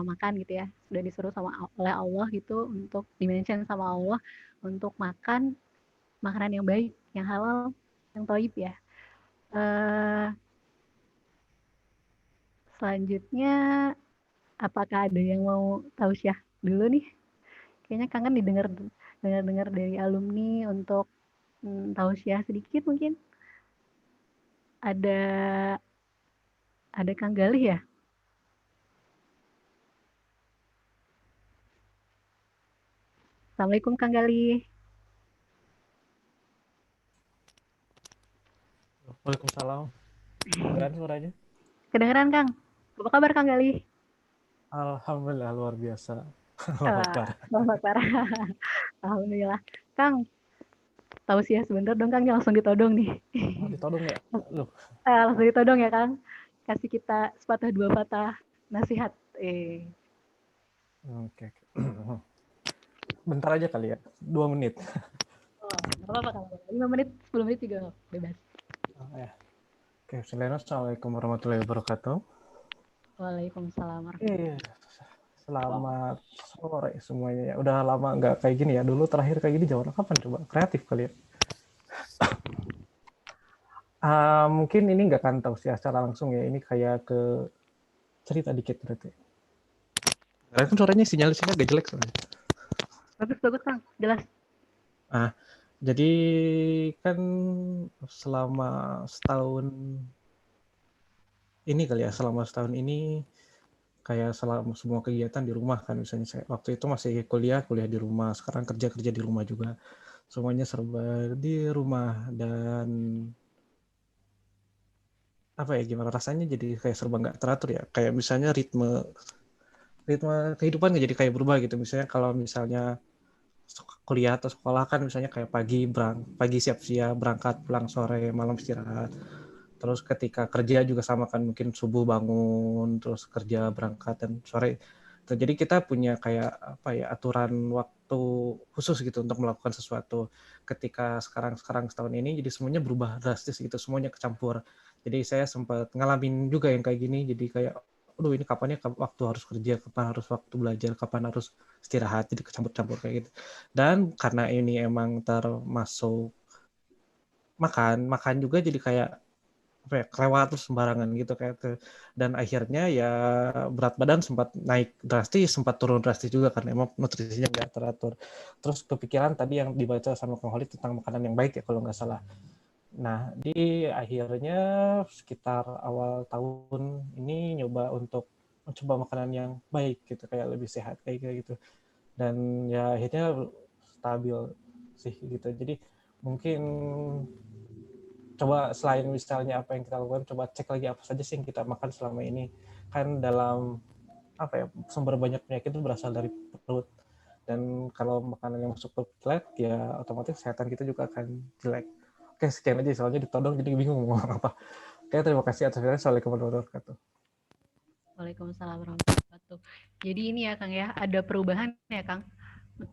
makan gitu ya, sudah disuruh oleh Allah gitu untuk dimention sama Allah untuk makan makanan yang baik, yang halal, yang thayyib ya. Selanjutnya apakah ada yang mau tausiah dulu nih? Kayaknya kangen dengar dari alumni untuk tausiah sedikit mungkin. Ada Kang Galih ya? Assalamualaikum Kang Galih. Waalaikumsalam. Kedengeran suaranya? Kedengeran Kang? Apa kabar Kang Galih? Alhamdulillah luar biasa. Allahu Akbar. Selamat parah. Alhamdulillah. Kang, tausiah sebentar dong Kang, langsung ditodong nih. Oh, ditodong ya? Loh. Langsung ditodong ya Kang. Kasih kita sepatah dua patah nasihat. Oke. Bentar aja kali ya. 2 menit. Oh, nggak apa-apa Kang. 5 menit, 10 menit juga bebas. Oh, ya. Oke, Assalamualaikum warahmatullahi wabarakatuh. Waalaikumsalam Iya. warahmatullahi. Selamat sore semuanya ya. Udah lama nggak kayak gini ya. Dulu terakhir kayak gini jawab kapan coba? Kreatif kali ya. Mungkin ini nggak akan tahu sih secara langsung ya. Ini kayak ke cerita dikit berarti. Karena kan suaranya sinyal agak jelek soalnya. Bagus Kang, jelas. Jadi kan selama setahun ini kali ya, selama setahun ini kayak selama semua kegiatan di rumah kan, misalnya saya waktu itu masih kuliah di rumah, sekarang kerja di rumah juga, semuanya serba di rumah dan apa ya, gimana rasanya jadi kayak serba nggak teratur ya, kayak misalnya ritme ritme kehidupan jadi kayak berubah gitu, misalnya kalau misalnya kuliah atau sekolah kan misalnya kayak pagi siap-siap berangkat, pulang sore, malam istirahat. Terus ketika kerja juga sama kan, mungkin subuh bangun terus kerja berangkat dan sore. Jadi kita punya kayak apa ya, aturan waktu khusus gitu untuk melakukan sesuatu. Ketika sekarang setahun ini jadi semuanya berubah drastis gitu, semuanya kecampur. Jadi saya sempat ngalamin juga yang kayak gini, jadi kayak aduh ini kapan ya waktu harus kerja, kapan harus waktu belajar, kapan harus istirahat, jadi kecampur-campur kayak gitu. Dan karena ini emang termasuk makan juga jadi kayak apa ya, kelewat terus sembarangan gitu kayak ke, dan akhirnya ya berat badan sempat naik drastis, sempat turun drastis juga karena emang nutrisinya nggak teratur. Terus kepikiran tadi yang dibaca sama Kang Holid tentang makanan yang baik ya kalau nggak salah. Nah di akhirnya sekitar awal tahun ini nyoba untuk mencoba makanan yang baik gitu, kayak lebih sehat kayak gitu, dan ya akhirnya stabil sih gitu. Jadi mungkin coba selain misalnya apa yang kita lakukan, coba cek lagi apa saja sih yang kita makan selama ini. Kan dalam apa ya, sumber banyak penyakit itu berasal dari perut, dan kalau makanan yang masuk ke jelek ya otomatis kesehatan kita juga akan jelek. Oke, sekian aja, soalnya ditodong jadi bingung mau ngomong apa. Oke, terima kasih atas perhatiannya. Assalamualaikum warahmatullahi wabarakatuh. Waalaikumsalam warahmatullahi wabarakatuh. Jadi ini ya Kang ya, ada perubahan ya Kang.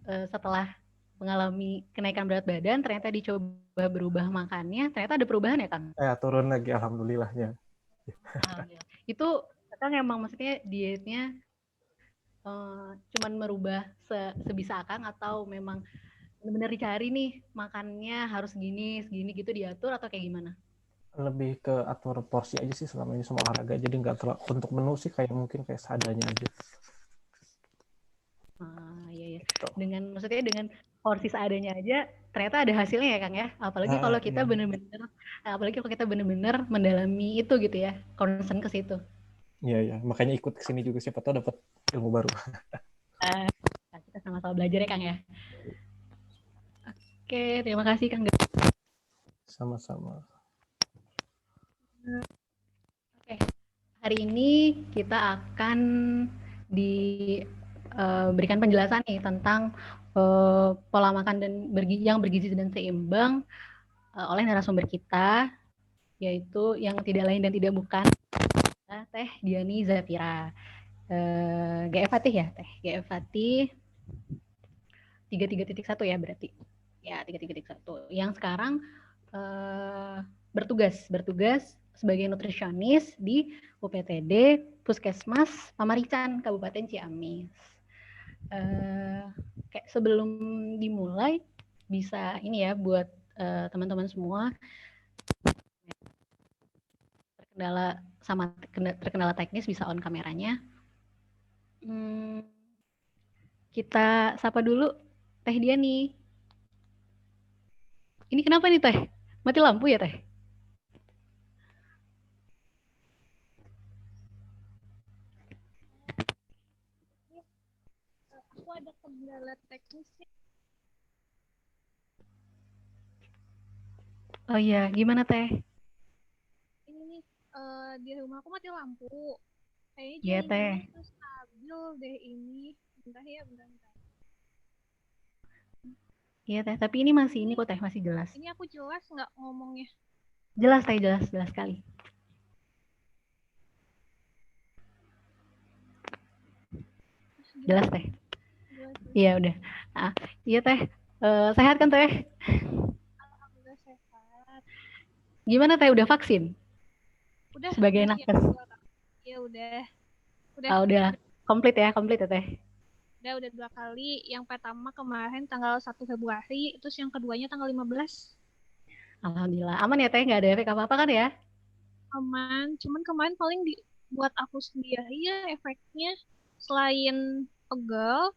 Setelah mengalami kenaikan berat badan, ternyata dicoba berubah makannya, ternyata ada perubahan ya Kang? Turun lagi, alhamdulillahnya. Alhamdulillah. Itu Kang emang maksudnya dietnya cuman merubah sebisa Kang, atau memang benar-benar dicari nih makannya harus segini gitu diatur, atau kayak gimana? Lebih ke atur porsi aja sih selama ini sama olahraga, jadi nggak terlalu untuk menu sih, kayak mungkin kayak seadanya aja Iya ya. gitu. Maksudnya dengan porsi seadanya aja ternyata ada hasilnya ya Kang ya. Apalagi kalau kita Iya. benar-benar mendalami itu gitu ya, concern ke situ. Iya, makanya ikut ke sini juga, siapa tahu dapat ilmu baru. Uh, kita sama-sama belajar ya Kang ya. Oke, terima kasih Kang. Sama-sama. Oke, hari ini kita akan diberikan penjelasan nih tentang pola makan yang bergizi dan seimbang oleh narasumber kita, yaitu yang tidak lain dan tidak bukan Teh Diani Zafira. GF Fatih ya, Teh GF Fatih 33.1 ya berarti. Ya, 33.1. Yang sekarang bertugas sebagai nutrisionis di UPTD Puskesmas Pamarican Kabupaten Ciamis. Kayak sebelum dimulai bisa ini ya buat teman-teman semua terkendala teknis bisa on kameranya. Kita sapa dulu Teh Diani. Ini kenapa nih Teh? Mati lampu ya Teh? Aku ada kendala teknis. Oh iya, gimana Teh? Ini nih, di rumah aku mati lampu. Kayaknya Iya Teh. jaringannya tuh stabil deh ini. Bentar ya, bentar. Iya Teh, tapi ini masih ini kok Teh, masih jelas. Ini aku jelas nggak ngomongnya? Jelas Teh, jelas sekali. Jelas Teh. Iya udah. Iya Teh. Sehat kan Teh? Alhamdulillah sehat. Gimana Teh, udah vaksin? Udah. Sebagai nakes. Ya udah. Udah komplit ya Teh? Udah 2 kali. Yang pertama kemarin tanggal 1 Februari, terus yang keduanya tanggal 15. Alhamdulillah. Aman ya Teh, nggak ada efek apa-apa kan ya? Aman. Cuman kemarin paling buat aku sendiri ya efeknya selain pegel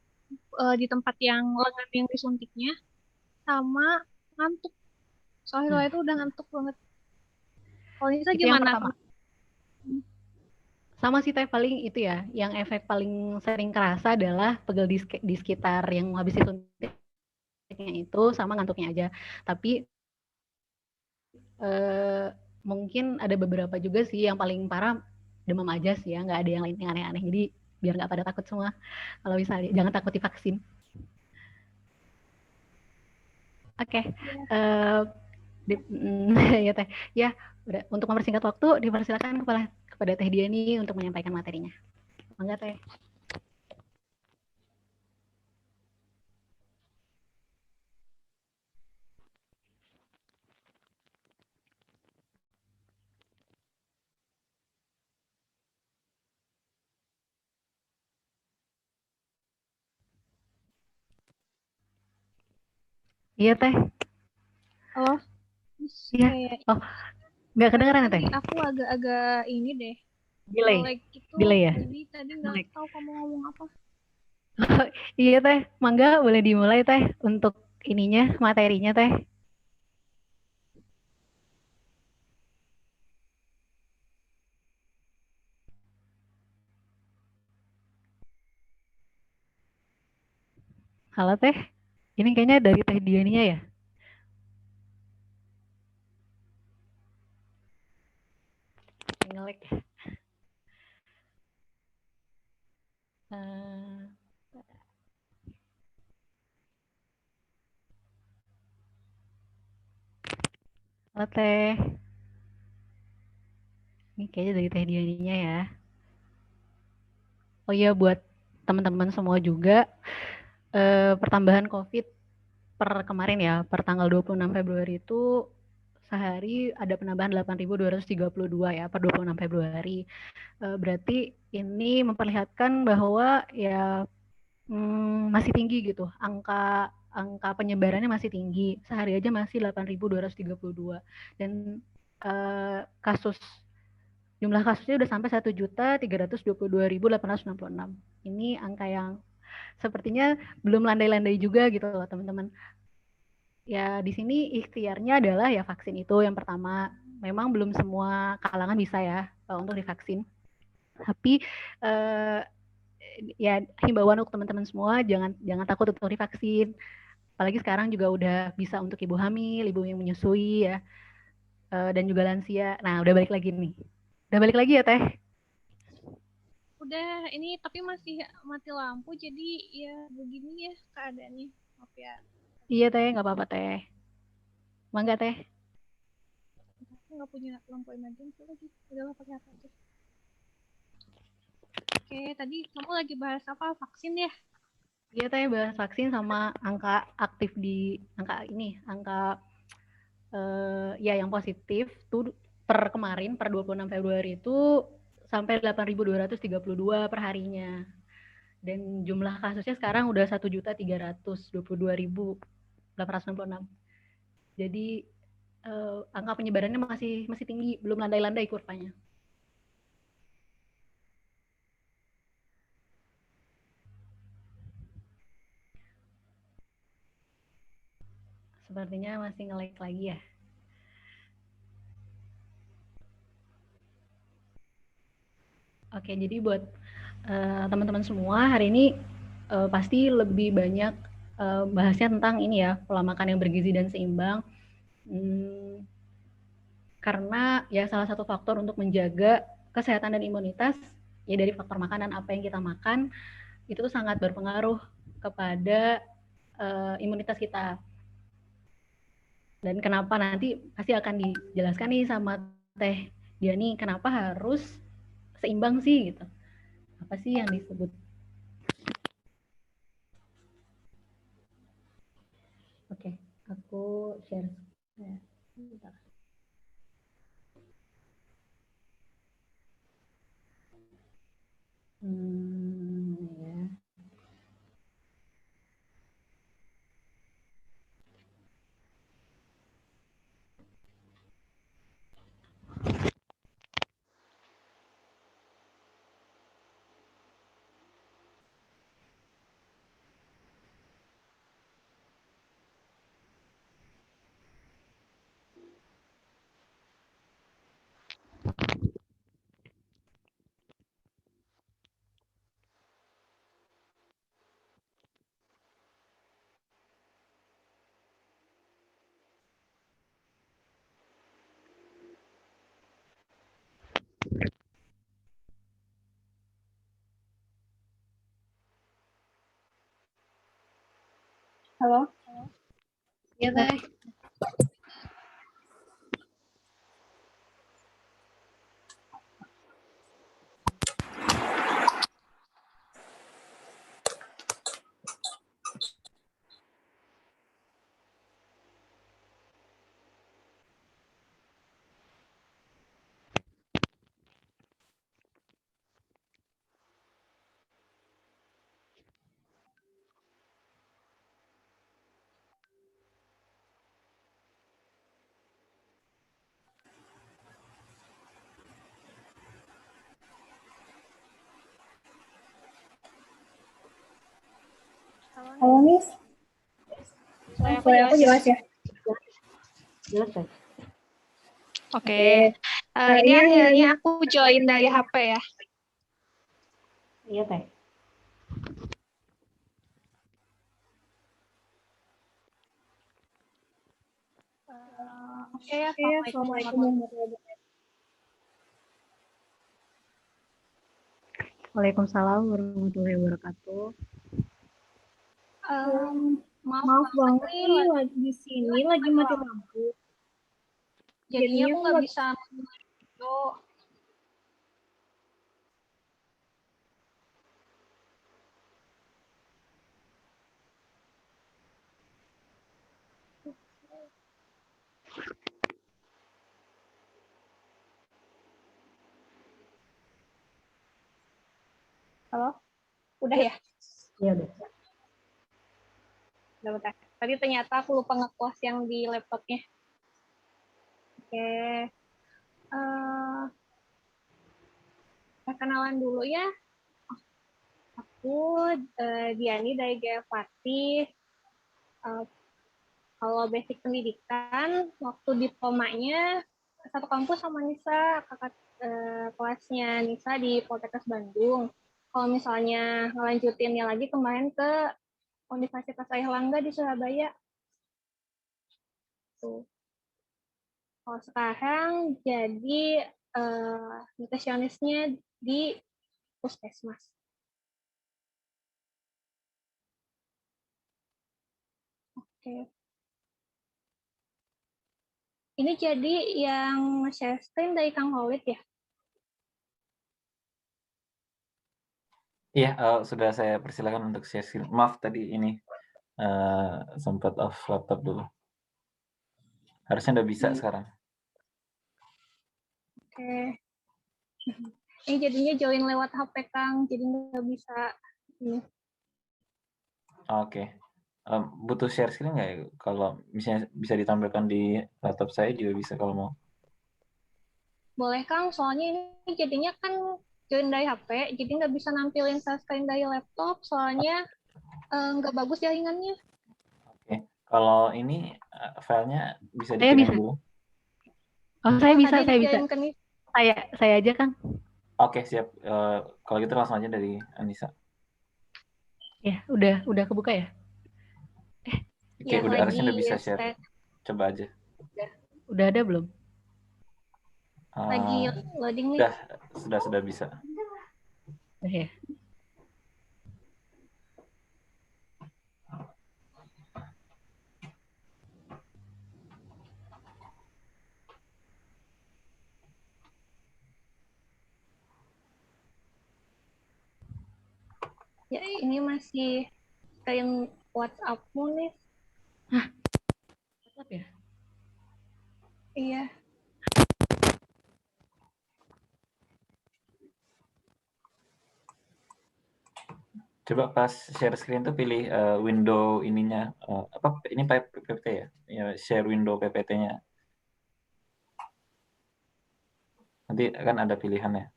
di tempat yang lengan yang disuntiknya, sama ngantuk. Soalnya itu udah ngantuk banget. Kalau Nisa itu gimana? Yang pertama. Sama sih Teh, paling itu ya, yang efek paling sering kerasa adalah pegel di sekitar yang habis disuntiknya itu, sama ngantuknya aja. Tapi mungkin ada beberapa juga sih yang paling parah demam aja sih ya, nggak ada yang lain yang aneh-aneh. Jadi biar nggak pada takut semua. Kalau misalnya jangan takut divaksin. Oke. Ya Teh. Ya, udah. Untuk mempersingkat waktu, dipersilakan kepada Teh Diani untuk menyampaikan materinya. Mangga Teh. Iya Teh. Oh, iya. Oh, nggak kedengeran Teh? Aku agak ini deh. Delay. Gitu. Delay ya? Jadi tadi nggak tahu kamu ngomong apa. Iya Teh, mangga boleh dimulai Teh untuk ininya, materinya Teh. Halo Teh, ini kayaknya dari Teh Dianinya ya? Ngelek. Halo Teh. Ini kayaknya dari Teh Dianinya ya. Oh iya, buat teman-teman semua juga, pertambahan COVID per kemarin ya, per tanggal 26 Februari itu sehari ada penambahan 8.232 ya per 26 Februari. Berarti ini memperlihatkan bahwa ya masih tinggi gitu, angka penyebarannya masih tinggi. Sehari aja masih 8.232 dan jumlah kasusnya udah sampai 1.322.866. Ini angka yang sepertinya belum landai-landai juga gitu loh teman-teman. Ya di sini ikhtiarnya adalah ya vaksin itu yang pertama. Memang belum semua kalangan bisa ya untuk divaksin. Tapi ya himbauan untuk teman-teman semua jangan takut untuk divaksin. Apalagi sekarang juga udah bisa untuk ibu hamil, ibu yang menyusui ya, dan juga lansia. Nah udah balik lagi nih. Udah balik lagi ya Teh? Udah, ini tapi masih mati lampu, jadi ya begini ya keadaannya. Maaf ya. Iya Teh, nggak apa-apa Teh. Mangga Teh. Aku nggak punya lampu emergency lagi. Udahlah pakai apa aja. Oke, tadi kamu lagi bahas apa? Vaksin ya? Iya Teh, bahas vaksin sama angka aktif di angka ini, angka ya yang positif tuh per kemarin, per 26 Februari itu sampai 8.232 per harinya. Dan jumlah kasusnya sekarang udah 1.322.866. Jadi angka penyebarannya masih tinggi, belum landai-landai kurvanya. Sepertinya masih nge-lag lagi ya. Oke, jadi buat teman-teman semua, hari ini pasti lebih banyak bahasnya tentang ini ya, pola makan yang bergizi dan seimbang. Karena ya salah satu faktor untuk menjaga kesehatan dan imunitas ya dari faktor makanan, apa yang kita makan itu tuh sangat berpengaruh kepada imunitas kita. Dan kenapa nanti pasti akan dijelaskan nih sama Teh Diani kenapa harus seimbang sih gitu. Apa sih yang disebut? Oke, aku share. Bentar. Ya. Halo? Iya, Teh. Halo, Miss. Suara aku jelas ya? Jelas, Teh. Oke. Ini aku join dari HP ya. Iya, Teh. Oke, Assalamualaikum warahmatullahi wabarakatuh. Waalaikumsalam warahmatullahi wabarakatuh. Maaf banget nih, di sini lagi mati lampu. Jadinya aku nggak bisa video. Halo? Udah ya? Iya, udah. Udah, bentar. Tadi ternyata aku lupa nge-close yang di laptopnya. Oke. Perkenalan dulu ya. Aku Diani dari Gayapati. Kalau basic pendidikan, waktu diplomanya satu kampus sama Nisa, kakak kelasnya Nisa di Poltekkes Bandung. Kalau misalnya ngelanjutinnya lagi kemarin ke Universitas Airlangga di Surabaya. Tuh. Kalau sekarang jadi nutrisionisnya di Puskesmas. Oke. Ini jadi yang share screen dari Kang Holid ya? Iya, sudah saya persilakan untuk share screen. Maaf tadi ini sempat off laptop dulu. Harusnya udah bisa sekarang. Oke. Ini jadinya join lewat HP Kang, jadi nggak bisa ini. Oke. Butuh share screen nggak ya? Kalau misalnya bisa ditampilkan di laptop saya juga bisa kalau mau. Boleh Kang, soalnya ini jadinya kan join dari HP, jadi nggak bisa nampilin share screen dari laptop, soalnya nggak bagus jaringannya. Oke. Kalau ini filenya bisa Saya dikirim bisa. dulu. Oh, saya bisa, Tadi saya bisa. dikirim ke nih. Saya aja, Kang. Oke, siap. Kalau gitu langsung aja dari Anissa. Ya, udah kebuka ya? Oke, Ya, udah harusnya udah lagi bisa share. start. Coba aja. Udah ada belum? Lagi loading nih. Sudah bisa. Ya. Ya, ini masih screen WhatsApp-mu nih. WhatsApp ya? Iya. Coba pas share screen tuh pilih window ininya. Apa ini PPT ya? Ya, share window PPT-nya. Nanti kan ada pilihannya.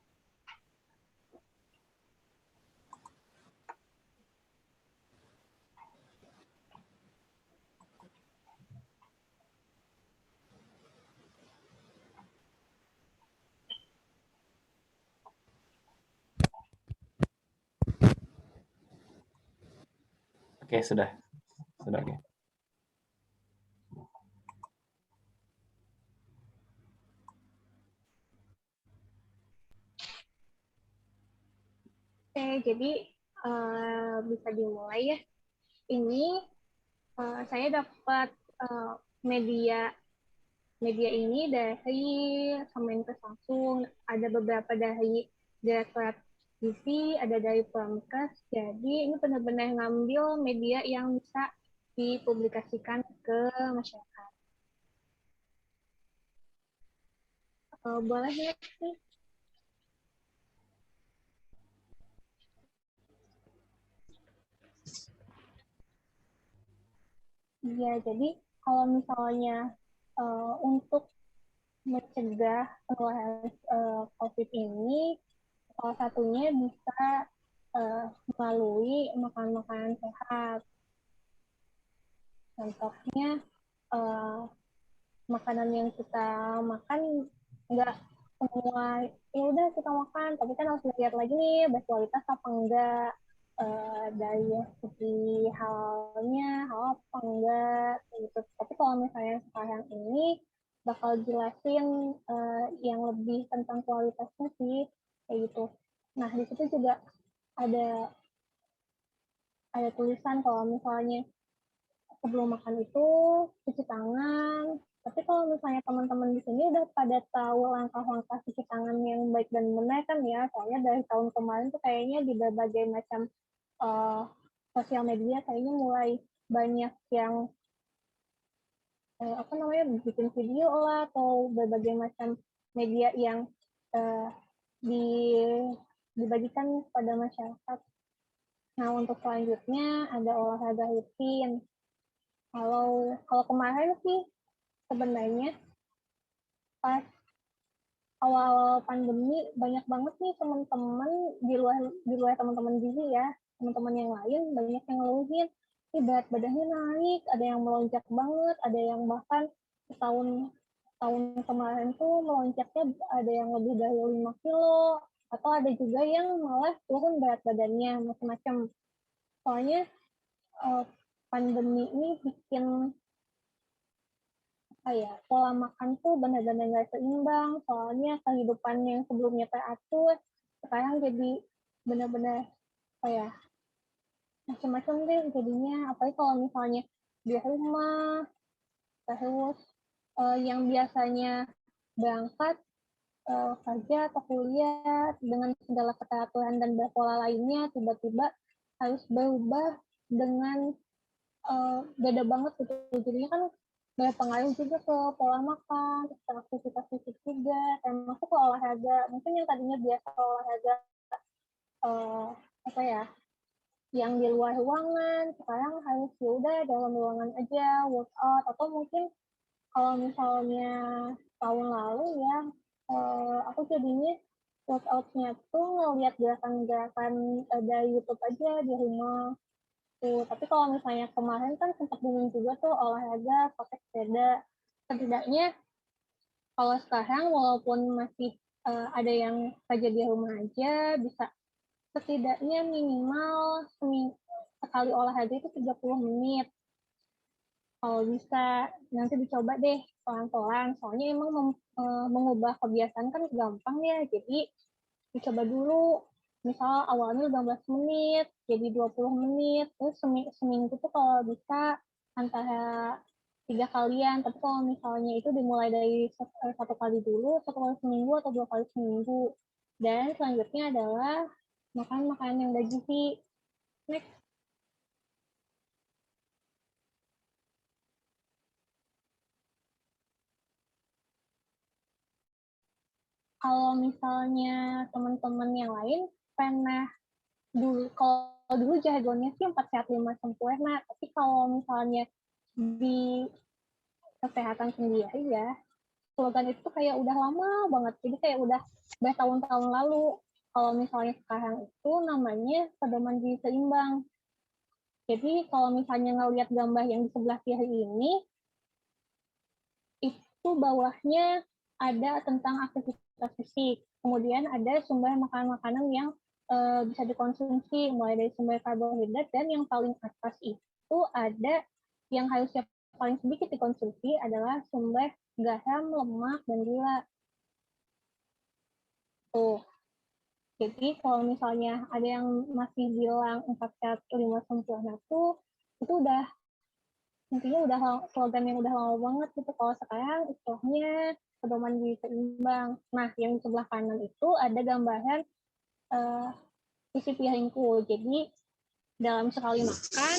Oke, sudah. Oke. Oke, jadi bisa dimulai ya. Ini saya dapat media ini dari Kemenkes langsung, ada beberapa dari Direktorat Gizi, ada dari Pemkes. Jadi ini benar-benar ngambil media yang bisa dipublikasikan ke masyarakat. Boleh ya? Iya, jadi kalau misalnya untuk mencegah penularan COVID ini, salah satunya bisa melalui makanan-makanan sehat. Contohnya, makanan yang kita makan nggak semua ya udah kita makan, tapi kan harus lihat lagi nih berkualitas apa enggak, dari segi halal apa enggak gitu. Tapi kalau misalnya sekarang ini bakal jelasin yang lebih tentang kualitasnya sih kayak gitu. Nah di situ juga ada tulisan kalau misalnya sebelum makan itu cuci tangan. Tapi kalau misalnya teman-teman di sini udah pada tahu langkah-langkah cuci tangan yang baik dan benar kan ya, soalnya dari tahun kemarin tuh kayaknya di berbagai macam sosial media kayaknya mulai banyak yang bikin video lah atau berbagai macam media yang dibagikan pada masyarakat. Nah untuk selanjutnya ada olahraga rutin. Kalau kemarin sih sebenarnya pas awal pandemi banyak banget nih teman-teman di luar teman-teman gizi ya, teman-teman yang lain banyak yang ngeluhin ini berat badannya naik, ada yang melonjak banget, ada yang bahkan tahun kemarin tuh melonjaknya ada yang lebih dari 5 kilo, atau ada juga yang malah turun berat badannya macam-macam. Soalnya pandemi ini bikin pola makan tuh benar-benar nggak seimbang, soalnya kehidupan yang sebelumnya teratur sekarang jadi benar-benar macam-macam deh jadinya, apalagi kalau misalnya di rumah terus yang biasanya berangkat kerja atau kuliah dengan segala keteraturan dan berpola lainnya tiba-tiba harus berubah dengan beda banget gitu. Jadinya kan berpengaruh juga ke pola makan, ke aktivitas fisik juga, termasuk ke olahraga. Mungkin yang tadinya biasa olahraga apa ya, yang di luar ruangan, sekarang harus ya udah dalam ruangan aja workout, atau mungkin kalau misalnya tahun lalu ya aku jadinya workoutnya tuh ngeliat gerakan-gerakan dari YouTube aja di rumah tuh. Tapi kalau misalnya kemarin kan sempat bingung juga tuh olahraga pakai sepeda. Setidaknya kalau sekarang walaupun masih ada yang kerja di rumah aja, bisa setidaknya minimal sekali olahraga itu 30 menit. Kalau bisa nanti dicoba deh pelan-pelan, soalnya emang mengubah kebiasaan kan gampang ya, jadi dicoba dulu. Misal awalnya 15 menit, jadi 20 menit, terus seminggu tuh kalau bisa antara 3 kalian, tapi kalau misalnya itu dimulai dari satu kali dulu, satu kali seminggu atau 2 kali seminggu. Dan selanjutnya adalah makan makanan yang bergizi. Next. Kalau misalnya teman-teman yang lain pernah dulu, kalau dulu jargonnya sih 4 sehat 5 sempurna, tapi kalau misalnya di kesehatan sendiri ya, slogan itu kayak udah lama banget, jadi kayak udah bertahun-tahun lalu. Kalau misalnya sekarang itu namanya pedoman gizi seimbang. Jadi kalau misalnya ngelihat gambar yang di sebelah kiri ini, itu bawahnya ada tentang aktivitas fisik. Kemudian ada sumber makanan-makanan yang bisa dikonsumsi, mulai dari sumber karbohidrat, dan yang paling atas itu ada yang harusnya paling sedikit dikonsumsi adalah sumber garam, lemak, dan gula. Tuh. Jadi kalau misalnya ada yang masih bilang 4 sehat 5 sempurna tuh, itu udah intinya udah slogan yang udah lama banget gitu. Kalau sekarang istilahnya pedoman gizi seimbang. Nah, yang di sebelah kanan itu ada gambaran isi piringku. Jadi dalam sekali makan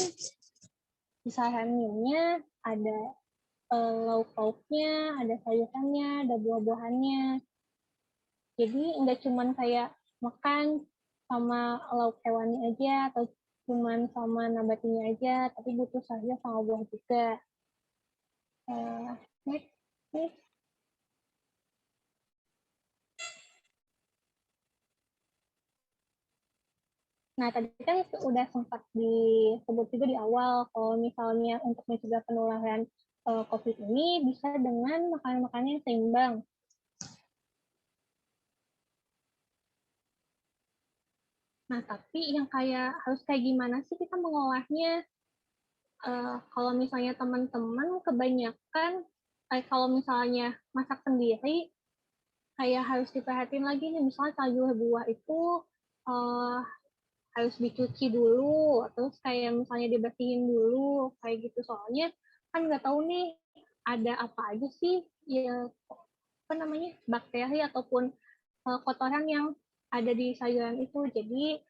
disaraninnya ada lauk-lauknya, ada sayurannya, ada buah-buahannya. Jadi nggak cuman kayak makan sama lauk hewani aja atau cuman sama nabatinya aja, tapi butuh sayur sama buah juga. Next. Nah, tadi kan udah sempat disebut juga di awal, kalau misalnya untuk mencegah penularan COVID ini bisa dengan makanan-makanan yang seimbang. Nah, tapi yang harus kayak gimana sih kita mengolahnya? Kalau misalnya teman-teman kebanyakan, kalau misalnya masak sendiri, kayak harus diperhatiin lagi nih, misalnya sayur buah itu harus dicuci dulu, terus kayak misalnya dibersihin dulu, kayak gitu. Soalnya kan nggak tahu nih ada apa aja sih, ya bakteri ataupun kotoran yang ada di sayuran itu. Jadi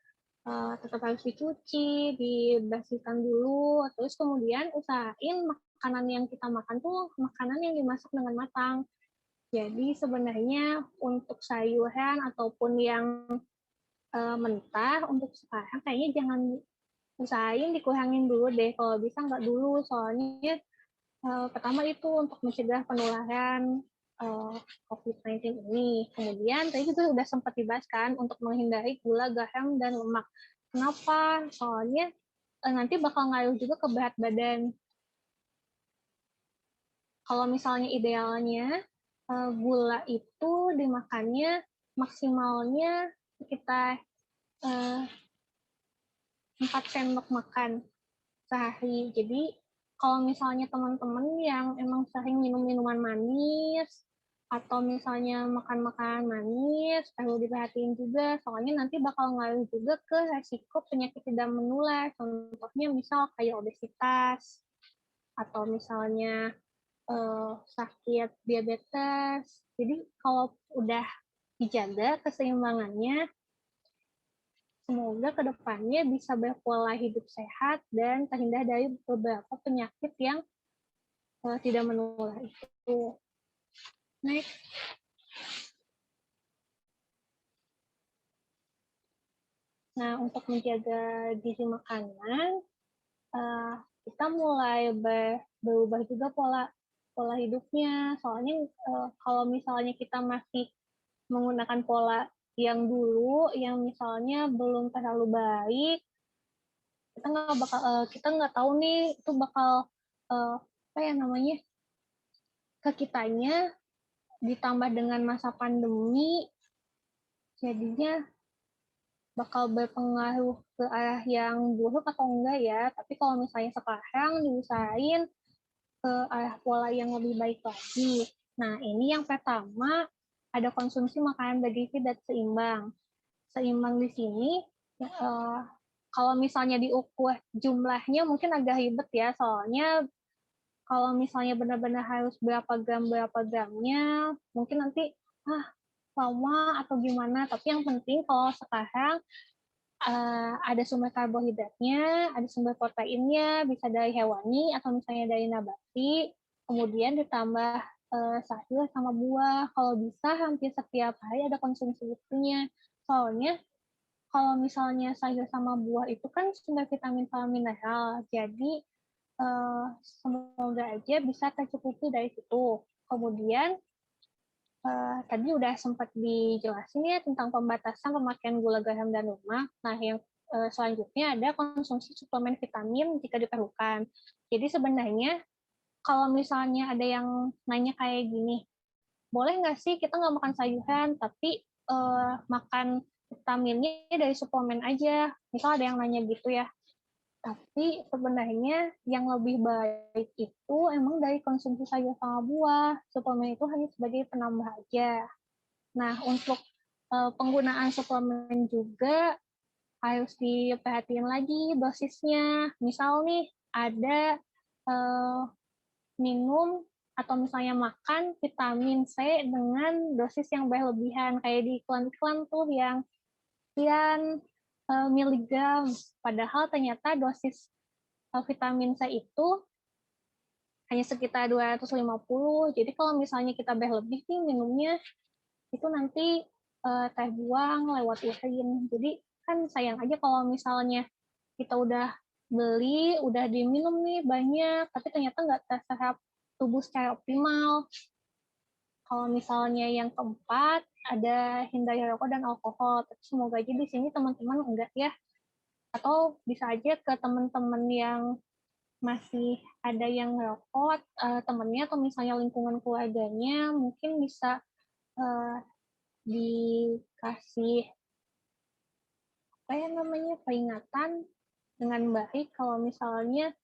tetap harus dicuci, dibersihkan dulu, terus kemudian usahain makanan yang kita makan tuh makanan yang dimasak dengan matang. Jadi sebenarnya untuk sayuran ataupun yang mentah untuk sekarang kayaknya jangan, usahain dikurangin dulu deh, kalau bisa nggak dulu, soalnya pertama itu untuk mencegah penularan COVID-19 ini. Kemudian tadi juga sudah sempat dibahas kan untuk menghindari gula, garam, dan lemak. Kenapa? Soalnya nanti bakal ngaruh juga ke berat badan. Kalau misalnya idealnya gula itu dimakannya maksimalnya sekitar 4 sendok makan sehari. Jadi kalau misalnya teman-teman yang emang sering minum minuman manis atau misalnya makan makanan manis, perlu diperhatiin juga, soalnya nanti bakal ngaruh juga ke resiko penyakit tidak menular. Contohnya misal kayak obesitas atau misalnya sakit diabetes. Jadi kalau udah dijaga keseimbangannya, semoga kedepannya bisa berpola hidup sehat dan terhindar dari beberapa penyakit yang tidak menular itu. Next. Nah, untuk menjaga gizi makanan, kita mulai berubah juga pola hidupnya. Soalnya kalau misalnya kita masih menggunakan pola yang dulu, yang misalnya belum terlalu baik, kita nggak tahu nih itu bakal apa ya namanya, ke kitanya, ditambah dengan masa pandemi, jadinya bakal berpengaruh ke arah yang buruk atau enggak ya. Tapi kalau misalnya sekarang diusahain ke arah pola yang lebih baik lagi. Nah, ini yang pertama, ada konsumsi makanan bergizi dan seimbang. Seimbang di sini, kalau misalnya diukur jumlahnya mungkin agak ribet ya, soalnya kalau misalnya benar-benar harus berapa gramnya, mungkin nanti lama atau gimana. Tapi yang penting kalau sekarang ada sumber karbohidratnya, ada sumber proteinnya, bisa dari hewani atau misalnya dari nabati, kemudian ditambah sayur sama buah. Kalau bisa hampir setiap hari ada konsumsi itunya. Soalnya kalau misalnya sayur sama buah itu kan sumber vitamin sama mineral, jadi semoga aja bisa tercukupi dari situ. Kemudian tadi udah sempat dijelasin ya tentang pembatasan pemakaian gula, garam, dan lemak. Nah, yang selanjutnya ada konsumsi suplemen vitamin jika diperlukan. Jadi sebenarnya kalau misalnya ada yang nanya kayak gini, boleh nggak sih kita nggak makan sayuran, tapi makan vitaminnya dari suplemen aja? Misal ada yang nanya gitu ya. Tapi sebenarnya yang lebih baik itu emang dari konsumsi sayur sama buah. Suplemen itu hanya sebagai penambah aja. Nah, untuk penggunaan suplemen juga harus diperhatiin lagi dosisnya. Misal nih, ada minum atau misalnya makan vitamin C dengan dosis yang berlebihan. Kayak di iklan-iklan tuh yang sekian miligram. Padahal ternyata dosis vitamin C itu hanya sekitar 250. Jadi kalau misalnya kita berlebih nih minumnya, itu nanti terbuang lewat urin. Jadi kan sayang aja kalau misalnya kita udah beli, udah diminum nih banyak, tapi ternyata nggak terserap tubuh secara optimal. Kalau misalnya yang keempat, ada hindari rokok dan alkohol. Tapi semoga aja di sini teman-teman enggak ya. Atau bisa aja ke teman-teman yang masih ada yang ngerokok, temannya atau misalnya lingkungan keluarganya, mungkin bisa dikasih apa ya namanya, peringatan dengan baik kalau misalnya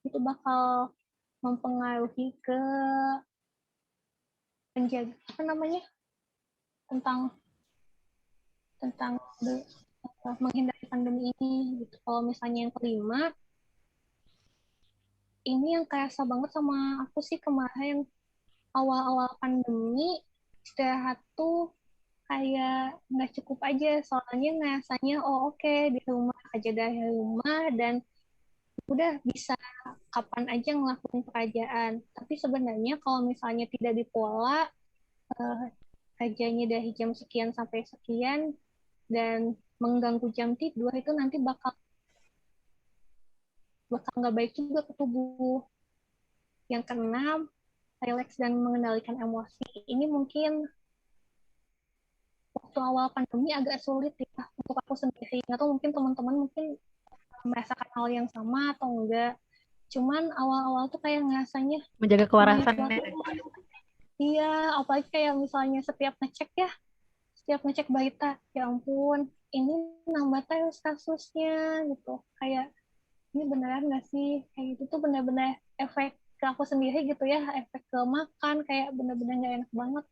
itu bakal mempengaruhi ke penjaga apa namanya, tentang menghindari pandemi ini gitu. Kalau misalnya yang kelima, ini yang kerasa banget sama aku sih kemarin awal-awal pandemi, istirahat tuh kayak nggak cukup aja, soalnya ngerasanya oke, di rumah aja dari rumah dan udah bisa kapan aja ngelakuin pekerjaan. Tapi sebenarnya kalau misalnya tidak dipola, kerjanya dari jam sekian sampai sekian dan mengganggu jam tidur, itu nanti bakal nggak baik juga ke tubuh. Yang keenam, relax dan mengendalikan emosi. Ini mungkin waktu awal pandemi agak sulit ya untuk aku sendiri. Atau mungkin teman-teman mungkin merasakan hal yang sama atau enggak. Cuman awal-awal tuh kayak ngerasanya menjaga kewarasan. Iya, apalagi kayak misalnya setiap ngecek berita, ya ampun, ini nambah terus kasusnya gitu. Kayak ini beneran nggak sih? Kayak gitu tuh benar-benar efek ke aku sendiri gitu ya, efek ke makan, kayak bener-bener nggak enak banget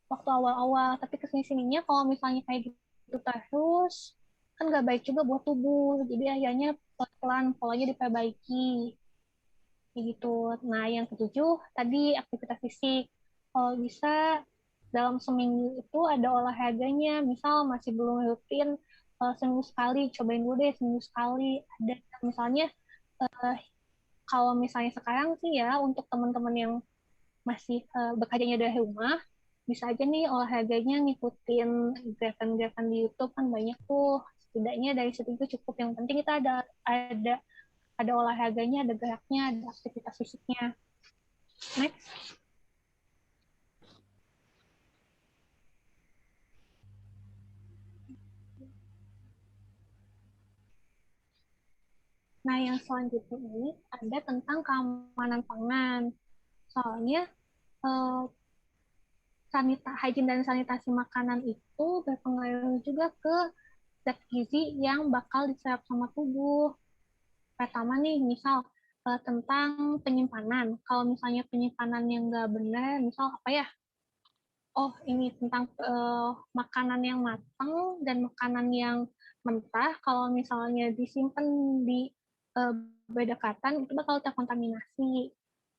waktu awal-awal. Tapi kesini-sininya kalau misalnya kayak gitu terus, kan nggak baik juga buat tubuh. Jadi akhirnya pelan-pelan polanya diperbaiki. Gitu. Nah, yang ketujuh tadi aktivitas fisik. Kalau bisa dalam seminggu itu ada olahraganya. Misal masih belum rutin seminggu sekali, cobain dulu deh seminggu sekali. Ada misalnya kalau misalnya sekarang sih ya untuk teman-teman yang masih bekerjanya dari rumah, bisa aja nih olahraganya ngikutin gerakan-gerakan di YouTube kan banyak tuh. Setidaknya dari situ itu cukup. Yang penting kita ada olahraganya, ada geraknya, ada aktivitas fisiknya. Next. Nah, yang selanjutnya ini ada tentang keamanan pangan. Soalnya hygiene dan sanitasi makanan itu berpengaruh juga ke zat gizi yang bakal diserap sama tubuh. Pertama nih, misal tentang penyimpanan. Kalau misalnya penyimpanan yang nggak benar, misal apa ya? Oh, ini tentang makanan yang matang dan makanan yang mentah. Kalau misalnya disimpan di berdekatan, itu bakal terkontaminasi.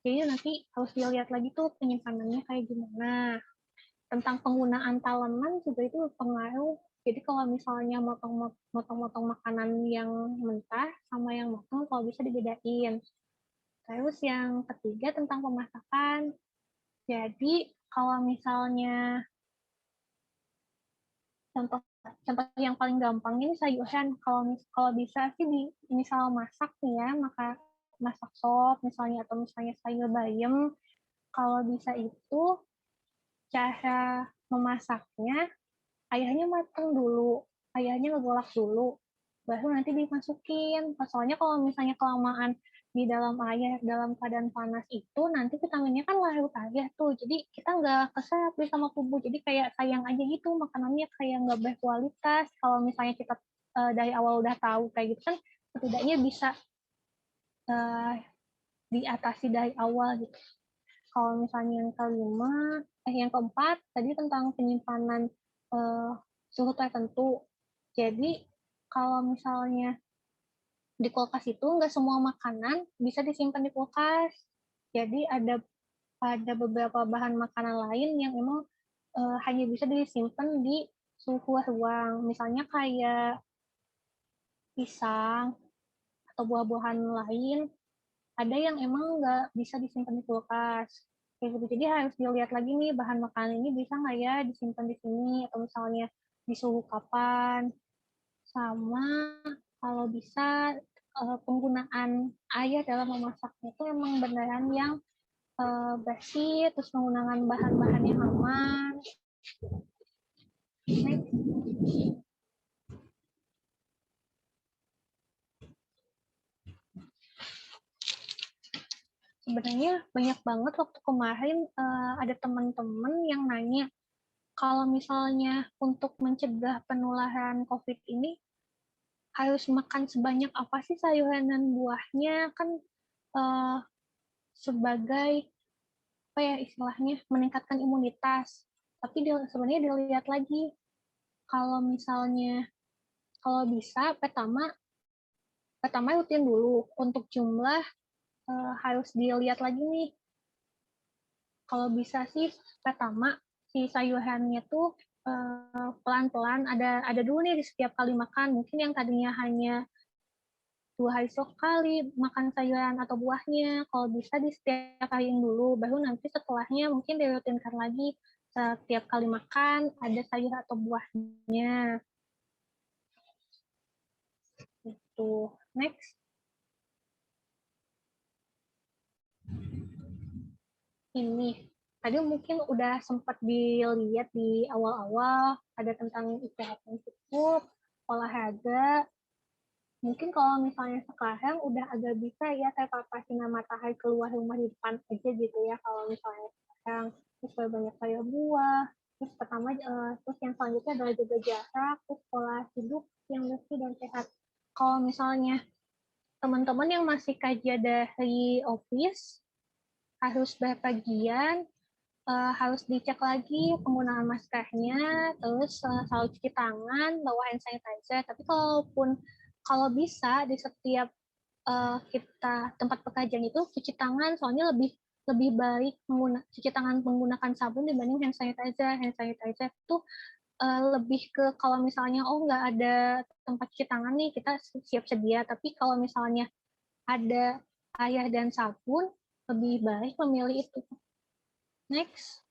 Jadi nanti harus dilihat lagi tuh penyimpanannya kayak gimana. Tentang penggunaan talenan juga itu berpengaruh. Jadi kalau misalnya motong-motong makanan yang mentah sama yang matang kalau bisa dibedain. Terus yang ketiga tentang pemasakan. Jadi kalau misalnya contoh yang paling gampang ini sayuran. Kalau bisa sih misal masak nih ya, maka masak sop misalnya atau misalnya sayur bayam. Kalau bisa itu cara memasaknya ayahnya matang dulu, ayahnya ngegolak dulu, baru nanti dimasukin. Soalnya kalau misalnya kelamaan di dalam air dalam keadaan panas itu nanti vitaminnya kan larut aja tuh, jadi kita nggak keserap sama tubuh, jadi kayak sayang aja gitu makanannya, kayak nggak berkualitas. Kalau misalnya kita dari awal udah tahu kayak gitu kan setidaknya bisa diatasi dari awal gitu. Kalau misalnya yang keempat tadi tentang penyimpanan suhu tertentu. Jadi kalau misalnya di kulkas itu nggak semua makanan bisa disimpan di kulkas. Jadi ada beberapa bahan makanan lain yang memang hanya bisa disimpan di suhu ruang. Misalnya kayak pisang atau buah-buahan lain, ada yang emang nggak bisa disimpan di kulkas. Kayak gitu. Jadi harus dilihat lagi nih bahan makanan ini bisa nggak ya disimpan di sini atau misalnya di suhu kapan. Sama kalau bisa penggunaan air dalam memasaknya itu emang beneran yang bersih, terus menggunakan bahan-bahan yang aman. Next. Sebenarnya banyak banget waktu kemarin ada teman-teman yang nanya kalau misalnya untuk mencegah penularan COVID ini harus makan sebanyak apa sih sayuran dan buahnya, kan sebagai apa ya istilahnya meningkatkan imunitas. Tapi sebenarnya dilihat lagi kalau misalnya kalau bisa pertama rutin dulu untuk jumlah harus dilihat lagi nih. Kalau bisa sih pertama si sayurannya tuh pelan-pelan ada dulu nih di setiap kali makan. Mungkin yang tadinya hanya 2 hari sekali makan sayuran atau buahnya, kalau bisa di setiap hariin dulu, baru nanti setelahnya mungkin dirutinkan lagi setiap kali makan ada sayur atau buahnya. Itu. Next. Ini tadi mungkin udah sempat dilihat di awal-awal, ada tentang istirahat yang cukup, olahraga. Mungkin kalau misalnya sekarang udah agak bisa ya terpapar sinar matahari keluar rumah di depan aja gitu ya, kalau misalnya sekarang terus banyak sayur buah, terus pertama terus yang selanjutnya adalah jaga jarak, terus pola hidup yang bersih dan sehat. Kalau misalnya teman-teman yang masih kerja dari office harus berpergian, harus dicek lagi penggunaan maskernya, terus selalu cuci tangan, bawa hand sanitizer. Tapi kalau bisa di setiap kita tempat pekerjaan itu cuci tangan, soalnya lebih baik cuci tangan menggunakan sabun dibanding hand sanitizer. Hand sanitizer itu lebih ke kalau misalnya nggak ada tempat cuci tangan nih kita siap sedia. Tapi kalau misalnya ada air dan sabun, lebih baik memilih itu. Next.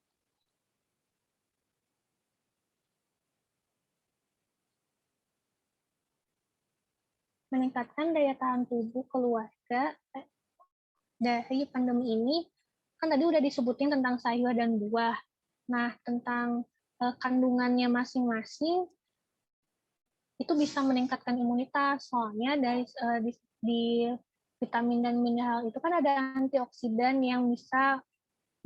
Meningkatkan daya tahan tubuh keluarga dari pandemi ini, kan tadi udah disebutin tentang sayur dan buah. Nah, tentang kandungannya masing-masing, itu bisa meningkatkan imunitas. Soalnya di vitamin dan mineral itu kan ada antioksidan yang bisa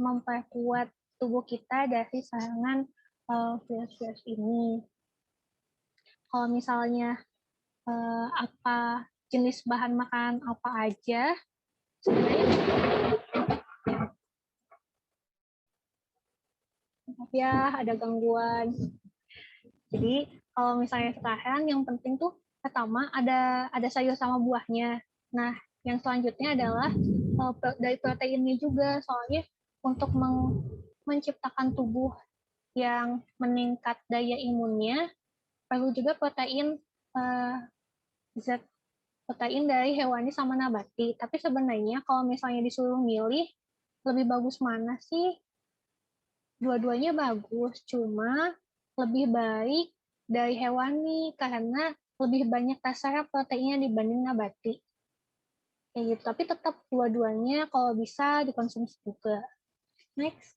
memperkuat tubuh kita dari serangan virus-virus ini. Kalau misalnya apa jenis bahan makanan apa aja, sebenarnya ya ada gangguan. Jadi kalau misalnya sekarang yang penting tuh pertama ada sayur sama buahnya. Nah, yang selanjutnya adalah dari proteinnya juga, soalnya untuk menciptakan tubuh yang meningkat daya imunnya perlu juga zat protein dari hewani sama nabati. Tapi sebenarnya kalau misalnya disuruh milih lebih bagus mana sih? Dua-duanya bagus, cuma lebih baik dari hewani karena lebih banyak dasar proteinnya dibanding nabati. Kayak gitu. Tapi tetap dua-duanya kalau bisa dikonsumsi juga. Next.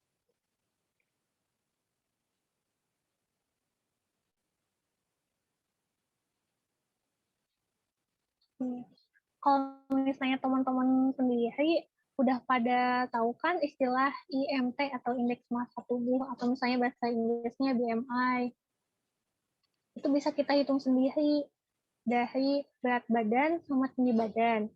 Kalau misalnya teman-teman sendiri udah pada tahu kan istilah IMT atau indeks massa tubuh atau misalnya bahasa Inggrisnya BMI. Itu bisa kita hitung sendiri dari berat badan sama tinggi badan.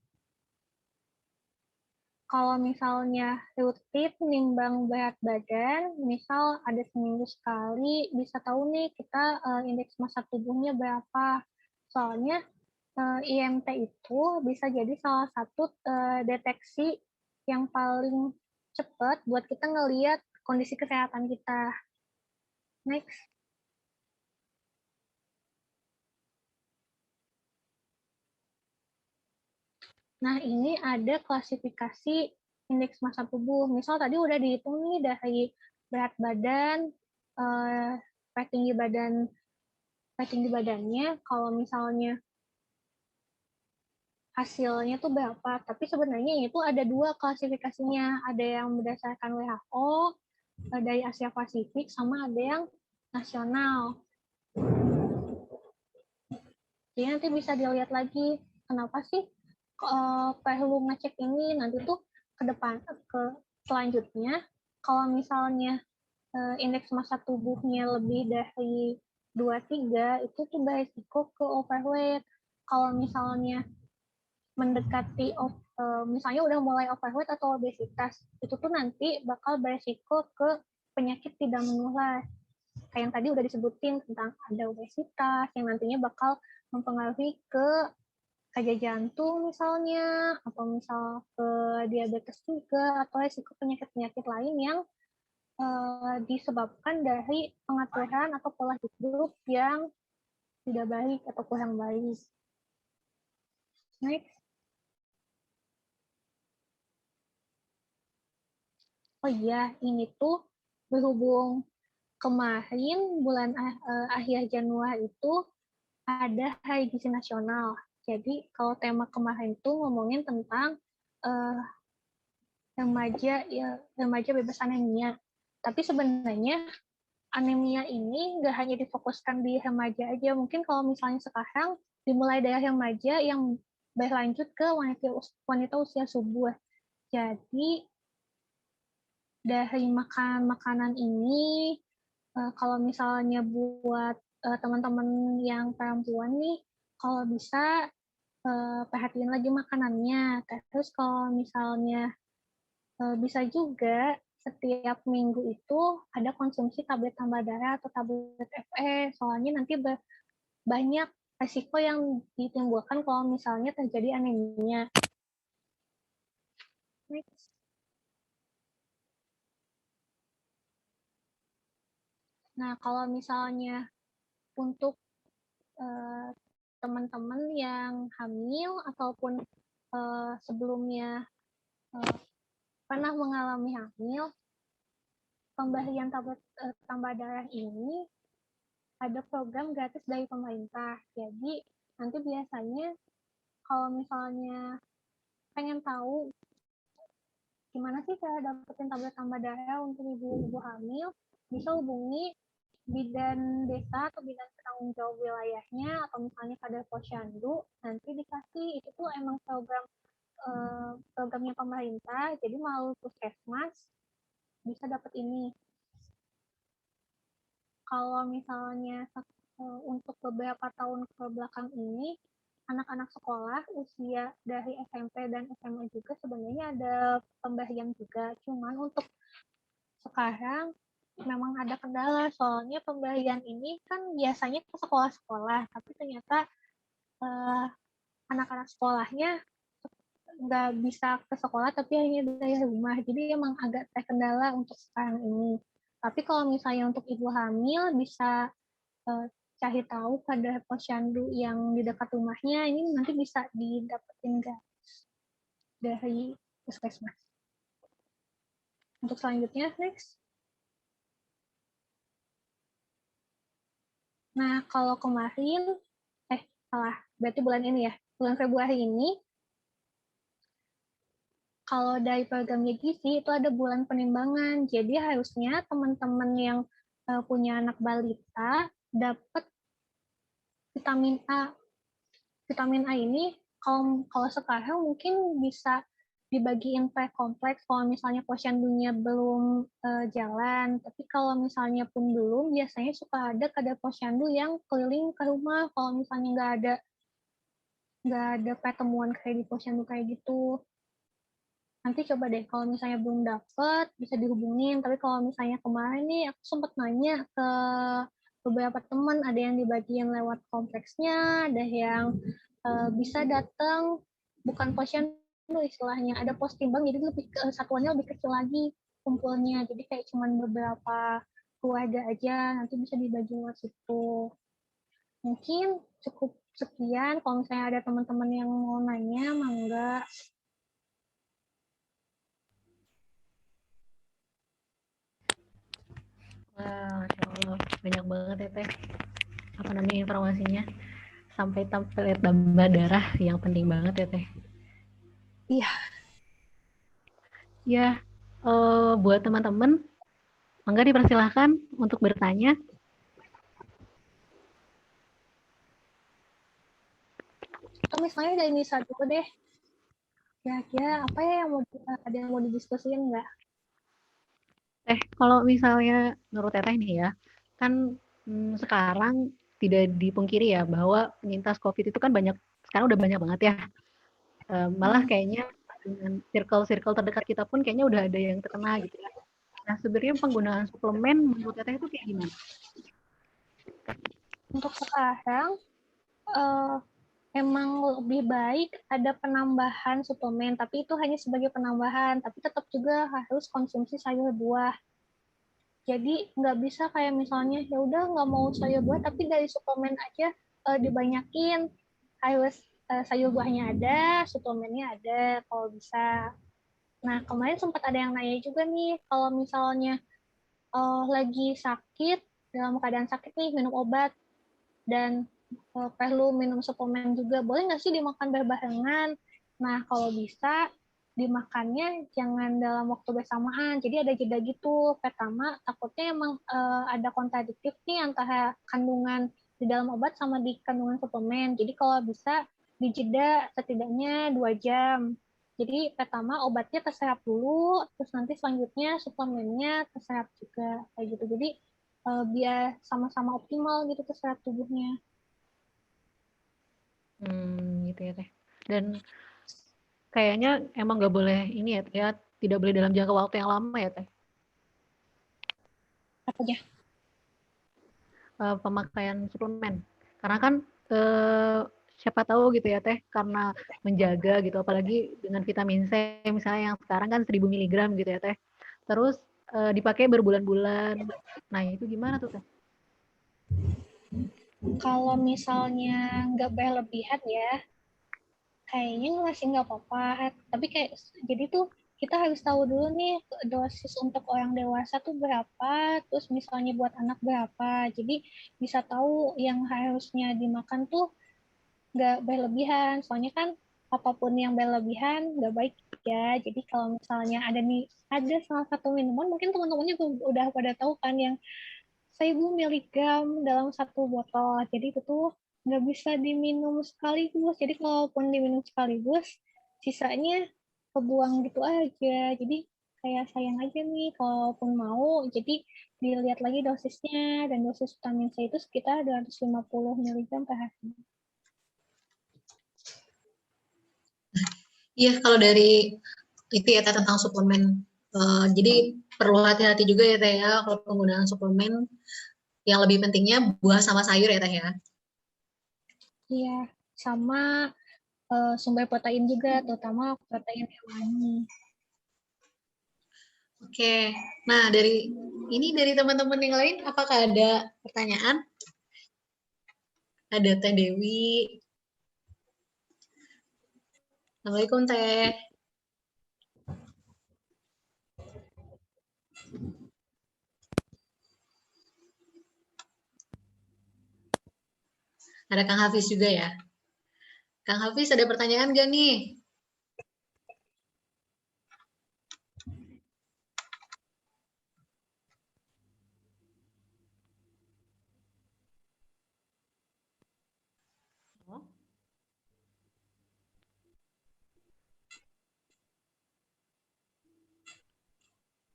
Kalau misalnya rutin nimbang berat badan, misal ada seminggu sekali, bisa tahu nih kita indeks massa tubuhnya berapa. Soalnya IMT itu bisa jadi salah satu deteksi yang paling cepat buat kita ngelihat kondisi kesehatan kita. Next. Nah, ini ada klasifikasi indeks massa tubuh. Misal tadi udah dihitung nih dari berat badan, berat tinggi badannya, kalau misalnya hasilnya tuh berapa. Tapi sebenarnya itu ada dua klasifikasinya. Ada yang berdasarkan WHO, dari Asia Pasifik, sama ada yang nasional. Jadi nanti bisa dilihat lagi, kenapa sih perlu ngecek ini, nanti tuh ke selanjutnya, kalau misalnya indeks massa tubuhnya lebih dari 23, itu tuh beresiko ke overweight. Kalau misalnya mendekati misalnya udah mulai overweight atau obesitas, itu tuh nanti bakal beresiko ke penyakit tidak menular. Kayak yang tadi udah disebutin tentang ada obesitas yang nantinya bakal mempengaruhi ke kayak jantung misalnya, atau misal ke diabetes juga, atau resiko penyakit-penyakit lain yang disebabkan dari pengaturan atau pola hidup yang tidak baik atau kurang baik. Next. Oh iya, ini tuh berhubung kemarin bulan akhir Januari itu ada Hari Gizi Nasional. Jadi kalau tema kemarin itu ngomongin tentang remaja bebas anemia. Tapi sebenarnya anemia ini nggak hanya difokuskan di remaja aja. Mungkin kalau misalnya sekarang dimulai dari remaja yang berlanjut ke wanita usia subur. Jadi dari makanan ini, kalau misalnya buat teman-teman yang perempuan nih, kalau bisa perhatiin lagi makanannya. Terus kalau misalnya bisa juga setiap minggu itu ada konsumsi tablet tambah darah atau tablet FE, soalnya nanti banyak resiko yang ditimbulkan kalau misalnya terjadi anemia. Next. Nah, kalau misalnya untuk teman-teman yang hamil ataupun sebelumnya pernah mengalami hamil, pemberian tablet tambah darah ini ada program gratis dari pemerintah. Jadi nanti biasanya kalau misalnya pengen tahu gimana sih cara dapetin tablet tambah darah untuk ibu-ibu hamil, bisa hubungi bidan desa atau bidan penanggung jawab wilayahnya atau misalnya Kadar Posyandu, nanti dikasih. Itu tuh emang programnya pemerintah, jadi melalui puskesmas bisa dapat ini. Kalau misalnya untuk beberapa tahun ke belakang ini, anak-anak sekolah usia dari SMP dan SMA juga sebenarnya ada pemberian juga. Cuman untuk sekarang memang ada kendala, soalnya pemberian ini kan biasanya ke sekolah-sekolah, tapi ternyata anak-anak sekolahnya nggak bisa ke sekolah, tapi hanya dari rumah. Jadi emang agak terkendala untuk sekarang ini. Tapi kalau misalnya untuk ibu hamil bisa cari tahu pada posyandu yang di dekat rumahnya, ini nanti bisa didapetin dari puskesmas. Untuk selanjutnya, next. Nah, kalau kemarin, berarti bulan ini ya, bulan Februari ini, kalau dari program gizi itu ada bulan penimbangan. Jadi harusnya teman-teman yang punya anak balita dapat vitamin A. Vitamin A ini kalau sekarang mungkin bisa dibagiin per kompleks kalau misalnya posyandunya belum jalan. Tapi kalau misalnya pun belum, biasanya suka ada kadar posyandu yang keliling ke rumah kalau misalnya nggak ada pertemuan kayak di posyandu kayak gitu. Nanti coba deh kalau misalnya belum dapet bisa dihubungin. Tapi kalau misalnya kemarin nih aku sempat nanya ke beberapa teman, ada yang dibagiin lewat kompleksnya, ada yang bisa datang bukan posyandu istilahnya, ada pos timbang, jadi lebih satuannya lebih kecil lagi kumpulnya, jadi kayak cuman beberapa keluarga aja, nanti bisa dibagi lewat situ. Mungkin cukup sekian. Kalau misalnya ada teman-teman yang mau nanya, mangga. Wah, Masya Allah, banyak banget ya Teh. Apa namanya informasinya? Sampai tablet tambah darah yang penting banget ya Teh. Iya. Ya, buat teman-teman, mangga dipersilahkan untuk bertanya. Atau misalnya dari Nisa dulu deh. Kira-kira apa ya yang ada yang mau didiskusiin nggak? Kalau misalnya menurut Teteh nih ya, kan sekarang tidak dipungkiri ya bahwa penyintas COVID itu kan sekarang udah banyak banget ya. Malah kayaknya dengan circle-circle terdekat kita pun kayaknya udah ada yang terkena gitu ya. Nah, sebenarnya penggunaan suplemen menurut Teteh itu kayak gimana? Untuk sekarang, emang lebih baik ada penambahan suplemen, tapi itu hanya sebagai penambahan, tapi tetap juga harus konsumsi sayur buah. Jadi nggak bisa kayak misalnya ya udah nggak mau sayur buah, tapi dari suplemen aja dibanyakin, harus sayur buahnya ada, suplemennya ada kalau bisa. Nah kemarin sempat ada yang nanya juga nih, kalau misalnya lagi sakit, dalam keadaan sakit nih minum obat dan perlu minum suplemen juga, boleh nggak sih dimakan berbarengan? Nah, kalau bisa dimakannya jangan dalam waktu bersamaan, jadi ada jeda gitu. Pertama, takutnya emang ada kontradiktif nih antara kandungan di dalam obat sama di kandungan suplemen. Jadi kalau bisa dijeda setidaknya 2 jam. Jadi pertama obatnya terserap dulu, terus nanti selanjutnya suplemennya terserap juga kayak gitu. Jadi biar sama-sama optimal gitu terserap tubuhnya. Gitu ya Teh. Dan kayaknya emang nggak boleh ini ya, tidak boleh dalam jangka waktu yang lama ya Teh. Apanya? Pemakaian suplemen. Karena kan siapa tahu gitu ya Teh, karena menjaga gitu, apalagi dengan vitamin C misalnya yang sekarang kan 1000 mg gitu ya Teh. Terus dipakai berbulan-bulan. Nah, itu gimana tuh Teh? Kalau misalnya nggak berlebihan ya, kayaknya masih nggak apa-apa. Tapi kayak jadi tuh kita harus tahu dulu nih dosis untuk orang dewasa tuh berapa, terus misalnya buat anak berapa. Jadi bisa tahu yang harusnya dimakan tuh nggak berlebihan. Soalnya kan apapun yang berlebihan nggak baik ya. Jadi kalau misalnya ada salah satu minuman, mungkin teman-temannya udah pada tahu kan yang 1000 miligram dalam satu botol. Jadi itu tuh nggak bisa diminum sekaligus. Jadi kalaupun diminum sekaligus, sisanya kebuang gitu aja. Jadi kayak sayang aja nih kalaupun mau. Jadi dilihat lagi dosisnya, dan dosis vitamin C itu sekitar 250 miligram per hari. Iya, kalau dari itu ya Teh, tentang suplemen. Jadi perlu hati-hati juga ya Teh ya kalau penggunaan suplemen. Yang lebih pentingnya buah sama sayur ya Teh ya. Iya, sama sumber protein juga, terutama protein hewani. Oke, nah dari teman-teman yang lain, apakah ada pertanyaan? Ada Teh Dewi. Assalamualaikum Teh. Ada Kang Hafiz juga ya. Kang Hafiz ada pertanyaan gak nih?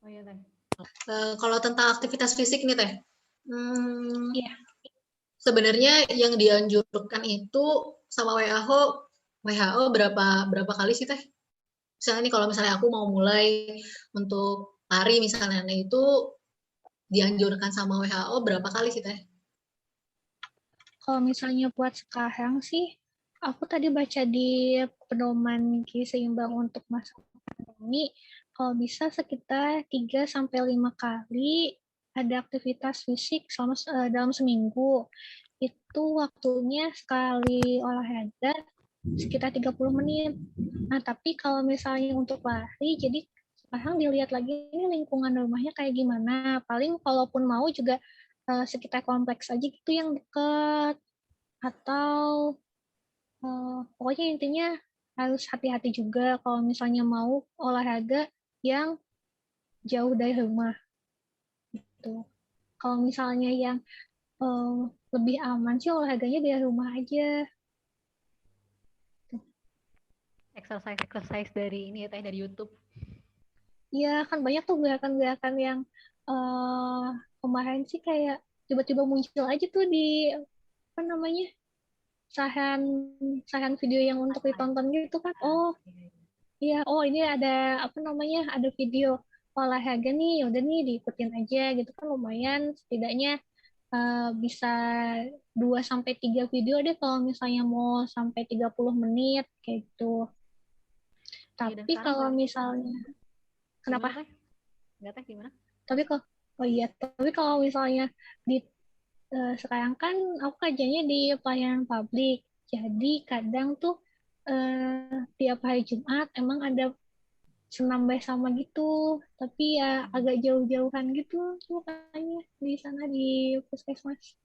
Oh iya Teh. Kalau tentang aktivitas fisik nih Teh, Iya. sebenarnya yang dianjurkan itu sama WHO berapa kali sih Teh? Misalnya nih kalau misalnya aku mau mulai untuk lari misalnya, nah itu dianjurkan sama WHO berapa kali sih Teh? Kalau misalnya buat sekarang sih, aku tadi baca di pedoman gizi seimbang untuk masa pandemi, kalau bisa sekitar 3-5 kali ada aktivitas fisik selama dalam seminggu. Itu waktunya sekali olahraga sekitar 30 menit. Nah, tapi kalau misalnya untuk lari, jadi sekarang dilihat lagi ini lingkungan rumahnya kayak gimana. Paling kalaupun mau juga sekitar kompleks aja gitu yang dekat. Atau pokoknya intinya harus hati-hati juga kalau misalnya mau olahraga yang jauh dari rumah. Gitu. Kalau misalnya yang lebih aman sih olahraganya di rumah aja. Exercise dari ini ya Teh, dari YouTube. Iya, kan banyak tuh gerakan-gerakan yang kemarin sih kayak tiba-tiba muncul aja tuh di apa namanya sahan video yang untuk ditonton gitu kan. Oh iya, oh ini ada apa namanya ada video olahraga nih, udah nih diikutin aja gitu kan, lumayan setidaknya bisa 2-3 video deh kalau misalnya mau sampai 30 menit kayak gitu. Tapi kalau misalnya kenapa? Enggak Teh, gimana? Tapi kalau misalnya di sekarang kan aku kerjanya di pelayanan publik, jadi kadang tuh tiap hari Jumat emang ada senam bersama gitu, tapi ya agak jauh-jauhan gitu makanya di sana di puskesmas.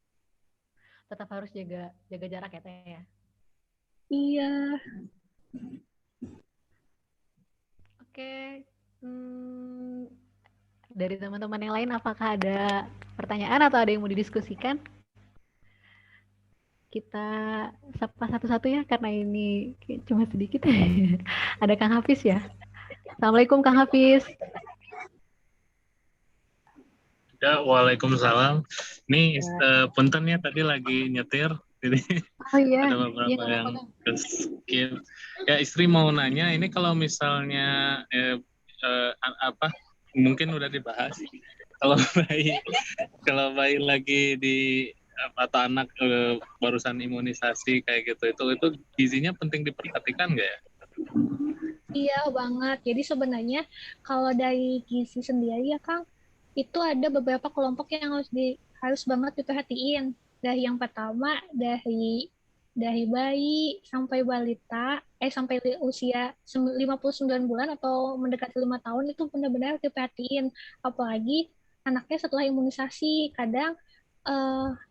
Tetap harus jaga jarak ya Teh ya. Iya. Oke. Dari teman-teman yang lain apakah ada pertanyaan atau ada yang mau didiskusikan? Kita sapa satu-satu ya karena ini cuma sedikit. Ada Kang Hafiz ya. Assalamualaikum Kang Hafiz. Ya, waalaikumsalam. Ini punten ya tadi lagi nyetir, jadi ada beberapa yang skip. Ya istri mau nanya, ini kalau misalnya mungkin udah dibahas. Kalau bayi lagi di atau anak barusan imunisasi kayak gitu, itu gizinya penting diperhatikan nggak ya? Iya banget. Jadi sebenarnya kalau dari gizi sendiri ya Kang, itu ada beberapa kelompok yang harus banget diperhatiin. Dari yang pertama dari bayi sampai balita sampai usia 59 bulan atau mendekati 5 tahun itu benar-benar diperhatiin. Apalagi anaknya setelah imunisasi, kadang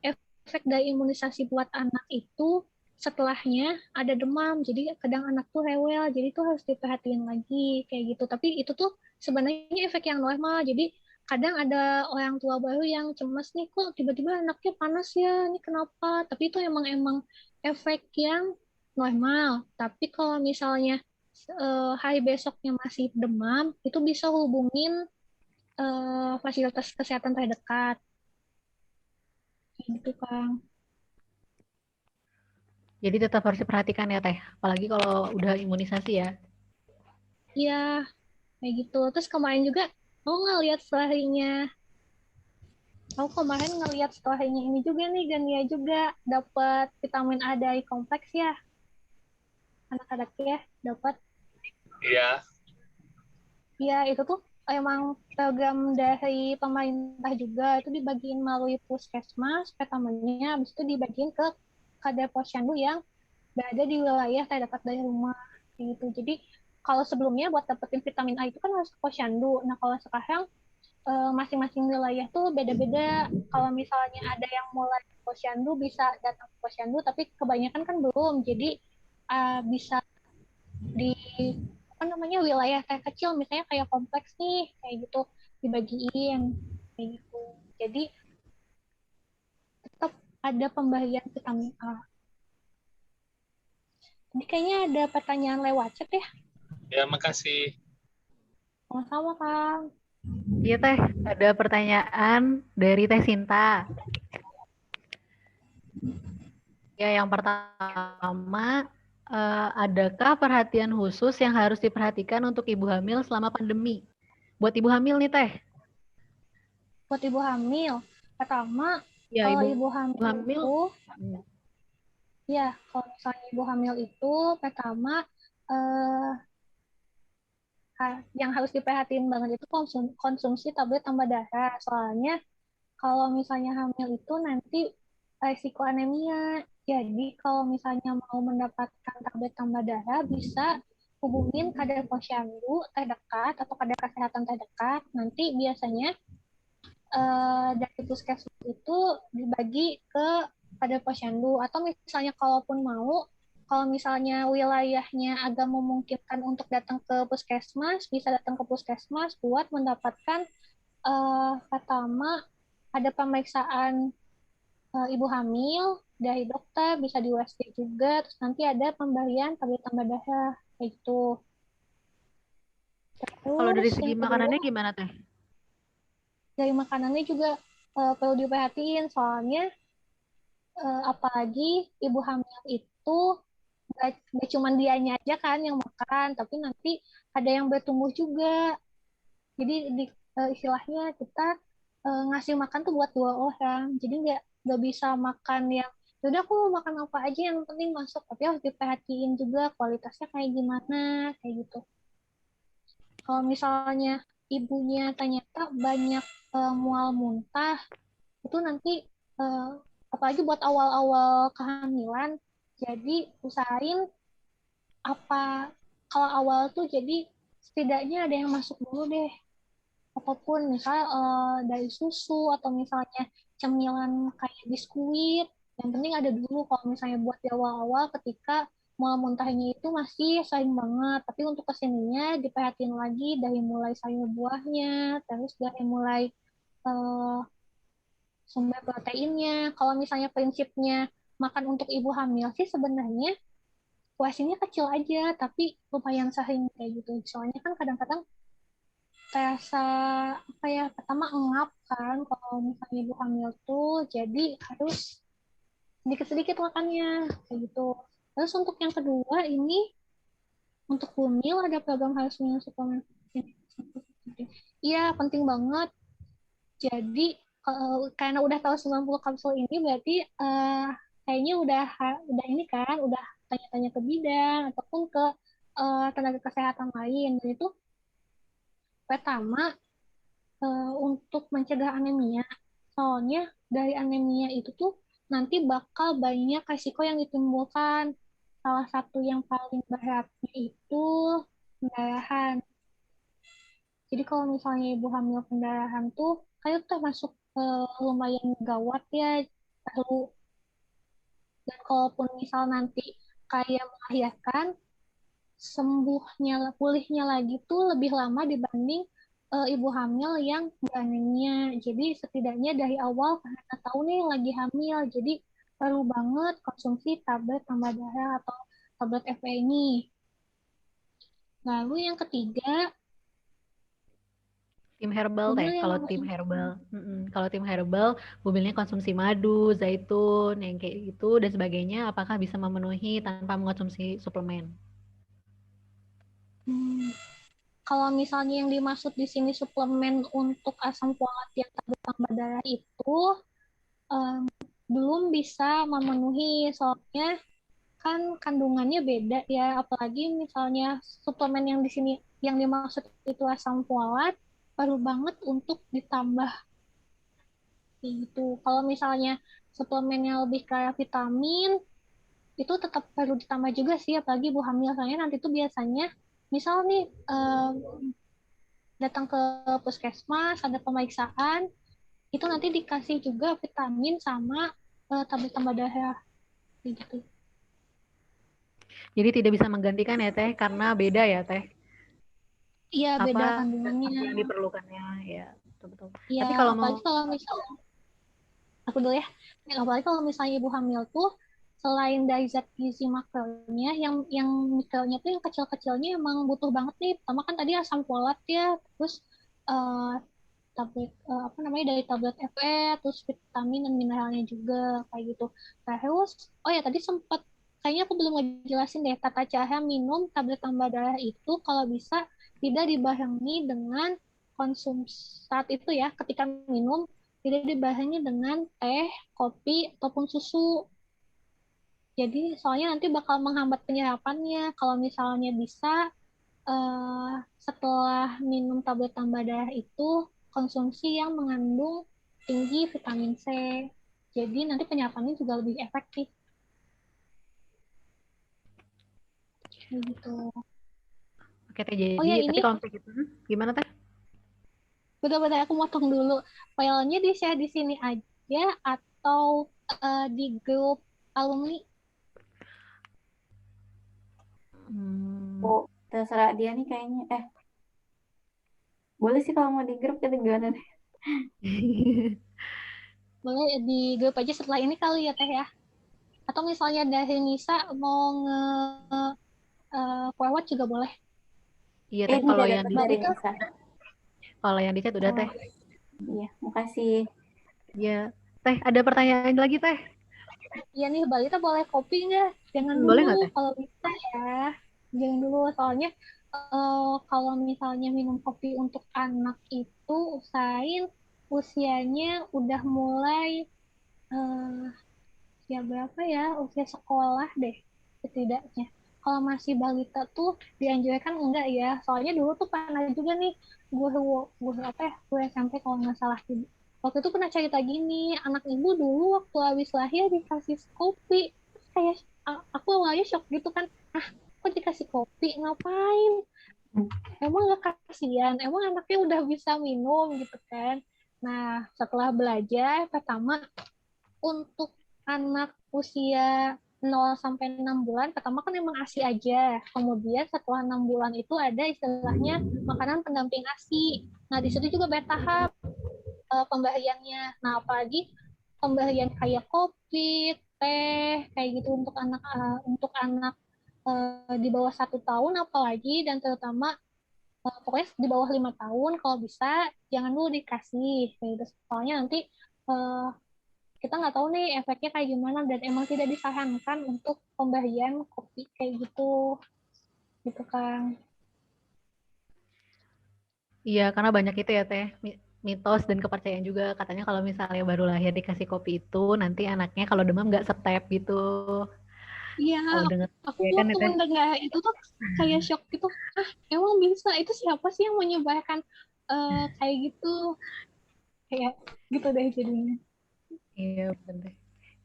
efek dari imunisasi buat anak itu setelahnya ada demam, jadi kadang anak tuh rewel, jadi tuh harus diperhatiin lagi kayak gitu. Tapi itu tuh sebenarnya efek yang normal, jadi kadang ada orang tua baru yang cemas nih, kok tiba-tiba anaknya panas ya, ini kenapa? Tapi itu emang efek yang normal. Tapi kalau misalnya hari besoknya masih demam, itu bisa hubungin fasilitas kesehatan terdekat. Gitu, Kang. Jadi tetap harus diperhatikan ya Teh, apalagi kalau udah imunisasi ya. Iya, kayak gitu. Terus kemarin juga aku ngeliat story-nya. Aku kemarin ngeliat story-nya ini juga nih, Gania juga dapat vitamin A dari kompleks ya. Anak-anaknya dapat. Iya. Iya, itu tuh emang program dari pemerintah juga, itu dibagiin melalui puskesmas, vitaminnya, habis itu dibagiin ke kadar posyandu yang berada di wilayah terdekat dari rumah gitu. Jadi kalau sebelumnya buat dapetin vitamin A itu kan harus ke posyandu. Nah kalau sekarang masing-masing wilayah tuh beda-beda. Kalau misalnya ada yang mulai posyandu bisa datang ke posyandu, tapi kebanyakan kan belum. Jadi bisa di apa namanya wilayah kayak kecil, misalnya kayak kompleks nih, kayak gitu dibagiin kayak gitu. Jadi tetap ada pembagian vitamin A. Ini kayaknya ada pertanyaan lewat chat ya. Ya, makasih. Sama-sama, Kang. Iya Teh, ada pertanyaan dari Teh Sinta. Ya, yang pertama, adakah perhatian khusus yang harus diperhatikan untuk ibu hamil selama pandemi? Buat ibu hamil nih Teh. Buat ibu hamil, pertama Ya, kalau ibu ibu hamil itu, ya kalau misalnya ibu hamil itu pertama yang harus diperhatiin banget itu konsumsi tablet tambah darah. Soalnya kalau misalnya hamil itu nanti risiko anemia. Jadi kalau misalnya mau mendapatkan tablet tambah darah bisa hubungin kadar posyandu terdekat atau kadar kesehatan terdekat. Nanti biasanya dari puskesmas itu dibagi ke kadar posyandu, atau misalnya kalaupun mau, kalau misalnya wilayahnya agak memungkinkan untuk datang ke puskesmas, bisa datang ke puskesmas buat mendapatkan pertama ada pemeriksaan ibu hamil dari dokter, bisa di USG juga, terus nanti ada pemberian tablet tambah darah kayak gitu. Kalau dari segi makanannya gimana Teh? Dari makanannya juga perlu diperhatiin, soalnya apalagi ibu hamil itu gak cuma dianya aja kan yang makan, tapi nanti ada yang bertumbuh juga. Jadi istilahnya kita ngasih makan tuh buat 2 orang, jadi nggak bisa makan yang udah aku mau makan apa aja yang penting masuk, tapi harus diperhatiin juga kualitasnya kayak gimana kayak gitu. Kalau misalnya ibunya ternyata banyak mual muntah, itu nanti apalagi buat awal-awal kehamilan, jadi usahain kalau awal tuh jadi setidaknya ada yang masuk dulu deh, apapun misalnya dari susu atau misalnya cemilan kayak biskuit, yang penting ada dulu kalau misalnya buat di awal-awal ketika mual muntahnya itu masih sering banget. Tapi untuk kesininya diperhatiin lagi dari mulai sayur buahnya, terus dari mulai sumber proteinnya. Kalau misalnya prinsipnya makan untuk ibu hamil sih sebenarnya porsinya kecil aja, tapi lumayan sering kayak gitu. Soalnya kan kadang-kadang terasa apa ya, pertama engap kan kalau misalnya ibu hamil tuh, jadi harus sedikit-sedikit makannya kayak gitu. Terus untuk yang kedua ini untuk hamil ada program harus minum suplemen. Iya, penting banget. Jadi karena udah tahu 90 kapsul ini berarti kayaknya udah ini kan, udah tanya-tanya ke bidan ataupun ke tenaga kesehatan lain. Dan itu pertama untuk mencegah anemia. Soalnya dari anemia itu tuh nanti bakal banyak resiko yang ditimbulkan. salah satu yang paling beratnya itu pendarahan. Jadi kalau misalnya ibu hamil pendarahan tuh kayak termasuk lumayan gawat ya, perlu. Dan kalaupun misal nanti kayak melahirkan, pulihnya lagi tuh lebih lama dibanding ibu hamil yang nggak anemia. Jadi setidaknya dari awal kita tahu nih lagi hamil, jadi perlu banget konsumsi tablet tambah darah atau tablet FA ini. Lalu yang ketiga, tim herbal teh. Kalau tim herbal, kalau tim herbal, mobilnya konsumsi madu, zaitun, yang kayak gitu dan sebagainya. Apakah bisa memenuhi tanpa mengonsumsi suplemen? Kalau misalnya yang dimaksud di sini suplemen untuk asam folat yang tablet tambah darah itu belum bisa memenuhi, soalnya kan kandungannya beda ya, apalagi misalnya suplemen yang di sini yang dimaksud itu asam folat perlu banget untuk ditambah gitu. Kalau misalnya suplemennya lebih kayak vitamin itu tetap perlu ditambah juga sih, apalagi ibu hamil, soalnya nanti tuh biasanya misal nih datang ke puskesmas ada pemeriksaan, itu nanti dikasih juga vitamin sama tablet tambah darah gitu. Jadi tidak bisa menggantikan ya teh, karena beda ya teh. Iya, beda kandungannya. Yang diperlukannya, ya betul-betul. Ya, tapi kalau misalnya, aku dulu ya, apalagi kalau misalnya ibu hamil tuh, selain dari zat gizi makronya, yang mikronya tuh yang kecil-kecilnya emang butuh banget nih. Pertama kan tadi asam folat ya, terus tablet dari tablet FE, terus vitamin dan mineralnya juga kayak gitu. Terus, oh ya tadi sempat kayaknya aku belum ngejelasin deh, tata cara minum tablet tambah darah itu kalau bisa tidak dibarengi dengan konsumsi saat itu ya, ketika minum tidak dibarengi dengan teh, kopi, ataupun susu. Jadi soalnya nanti bakal menghambat penyerapannya. Kalau misalnya bisa setelah minum tablet tambah darah itu konsumsi yang mengandung tinggi vitamin C. Jadi nanti penyerapannya juga lebih efektif. Gitu. Oke teh, jadi tapi kalau gitu gimana teh? Benar-benar aku motong dulu. Filenya di-share di sini aja atau di grup alumni? Oh, terserah dia nih kayaknya. Boleh sih kalau mau di grup kita gimana deh. Boleh di grup aja setelah ini kali ya teh ya. Atau misalnya dari Nisa mau forward juga boleh. Iya teh, kalau yang dari Nisa. Kalau yang di chat udah teh. Iya, makasih. Iya, teh ada pertanyaan lagi teh? Iya nih, Balita boleh kopi nggak? Jangan boleh dulu nggak, teh? Kalau bisa ya. Jangan dulu, soalnya kalau misalnya minum kopi untuk anak itu usahain usianya udah mulai usia berapa ya? Usia sekolah deh setidaknya. Kalau masih balita tuh dianjurkan enggak ya. Soalnya dulu tuh pernah juga nih guru SMP kalau nggak salah. Waktu itu pernah cerita gini, anak ibu dulu waktu habis lahir dikasih kopi. Terus kayak aku awalnya shock gitu kan. Kok dikasih kopi? Ngapain? Emang gak kasihan? Emang anaknya udah bisa minum gitu kan? Nah, setelah belajar, pertama untuk anak usia 0 sampai 6 bulan, pertama kan emang ASI aja. Kemudian setelah 6 bulan itu ada istilahnya makanan pendamping ASI. Nah, di situ juga bertahap pemberiannya. Nah, apalagi pemberian kayak kopi, teh, kayak gitu untuk anak di bawah 1 tahun apalagi, dan terutama pokoknya di bawah 5 tahun kalau bisa jangan dulu dikasih kayak gitu. Soalnya nanti kita nggak tahu nih efeknya kayak gimana, dan emang tidak disarankan untuk pemberian kopi kayak gitu kan. Iya, karena banyak itu ya teh, mitos dan kepercayaan juga, katanya kalau misalnya baru lahir dikasih kopi itu nanti anaknya kalau demam nggak setep gitu. Iya, aku ya kan, waktu mendengar itu tuh kayak shock gitu. Emang bisa? Itu siapa sih yang menyebarkan kayak gitu? Kayak gitu deh jadinya. Iya bener.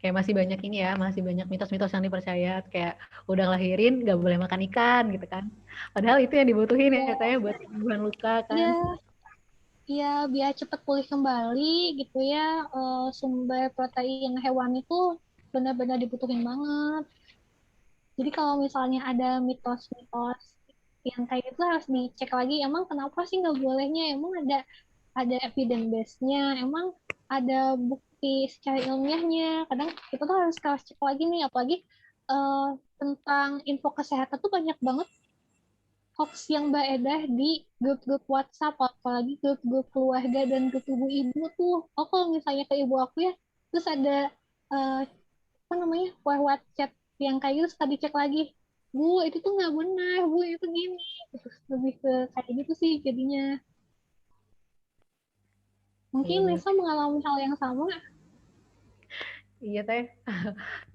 kayak masih banyak ini ya, masih banyak mitos-mitos yang dipercaya, kayak udah lahirin nggak boleh makan ikan gitu kan. Padahal itu yang dibutuhin ya saya buat penyembuhan luka kan. Iya, iya biar cepat pulih kembali gitu ya. Sumber protein hewan itu benar-benar dibutuhin banget. Jadi kalau misalnya ada mitos-mitos yang kayak gitu harus dicek lagi. Emang kenapa sih nggak bolehnya? Emang ada evidence base-nya? Emang ada bukti secara ilmiahnya? Kadang kita tuh harus cek lagi nih, apalagi tentang info kesehatan tuh banyak banget hoax yang beredar di grup-grup WhatsApp, apalagi grup-grup keluarga dan grup ibu-ibu tuh. Oh, kalau misalnya ke ibu aku ya, terus ada eh, apa namanya forward chat yang kayak gitu, suka dicek lagi, Bu itu tuh nggak benar, Bu itu gini. Terus lebih ke kayak gitu sih jadinya. Mungkin Iya, Nisa mengalami hal yang sama. iya teh.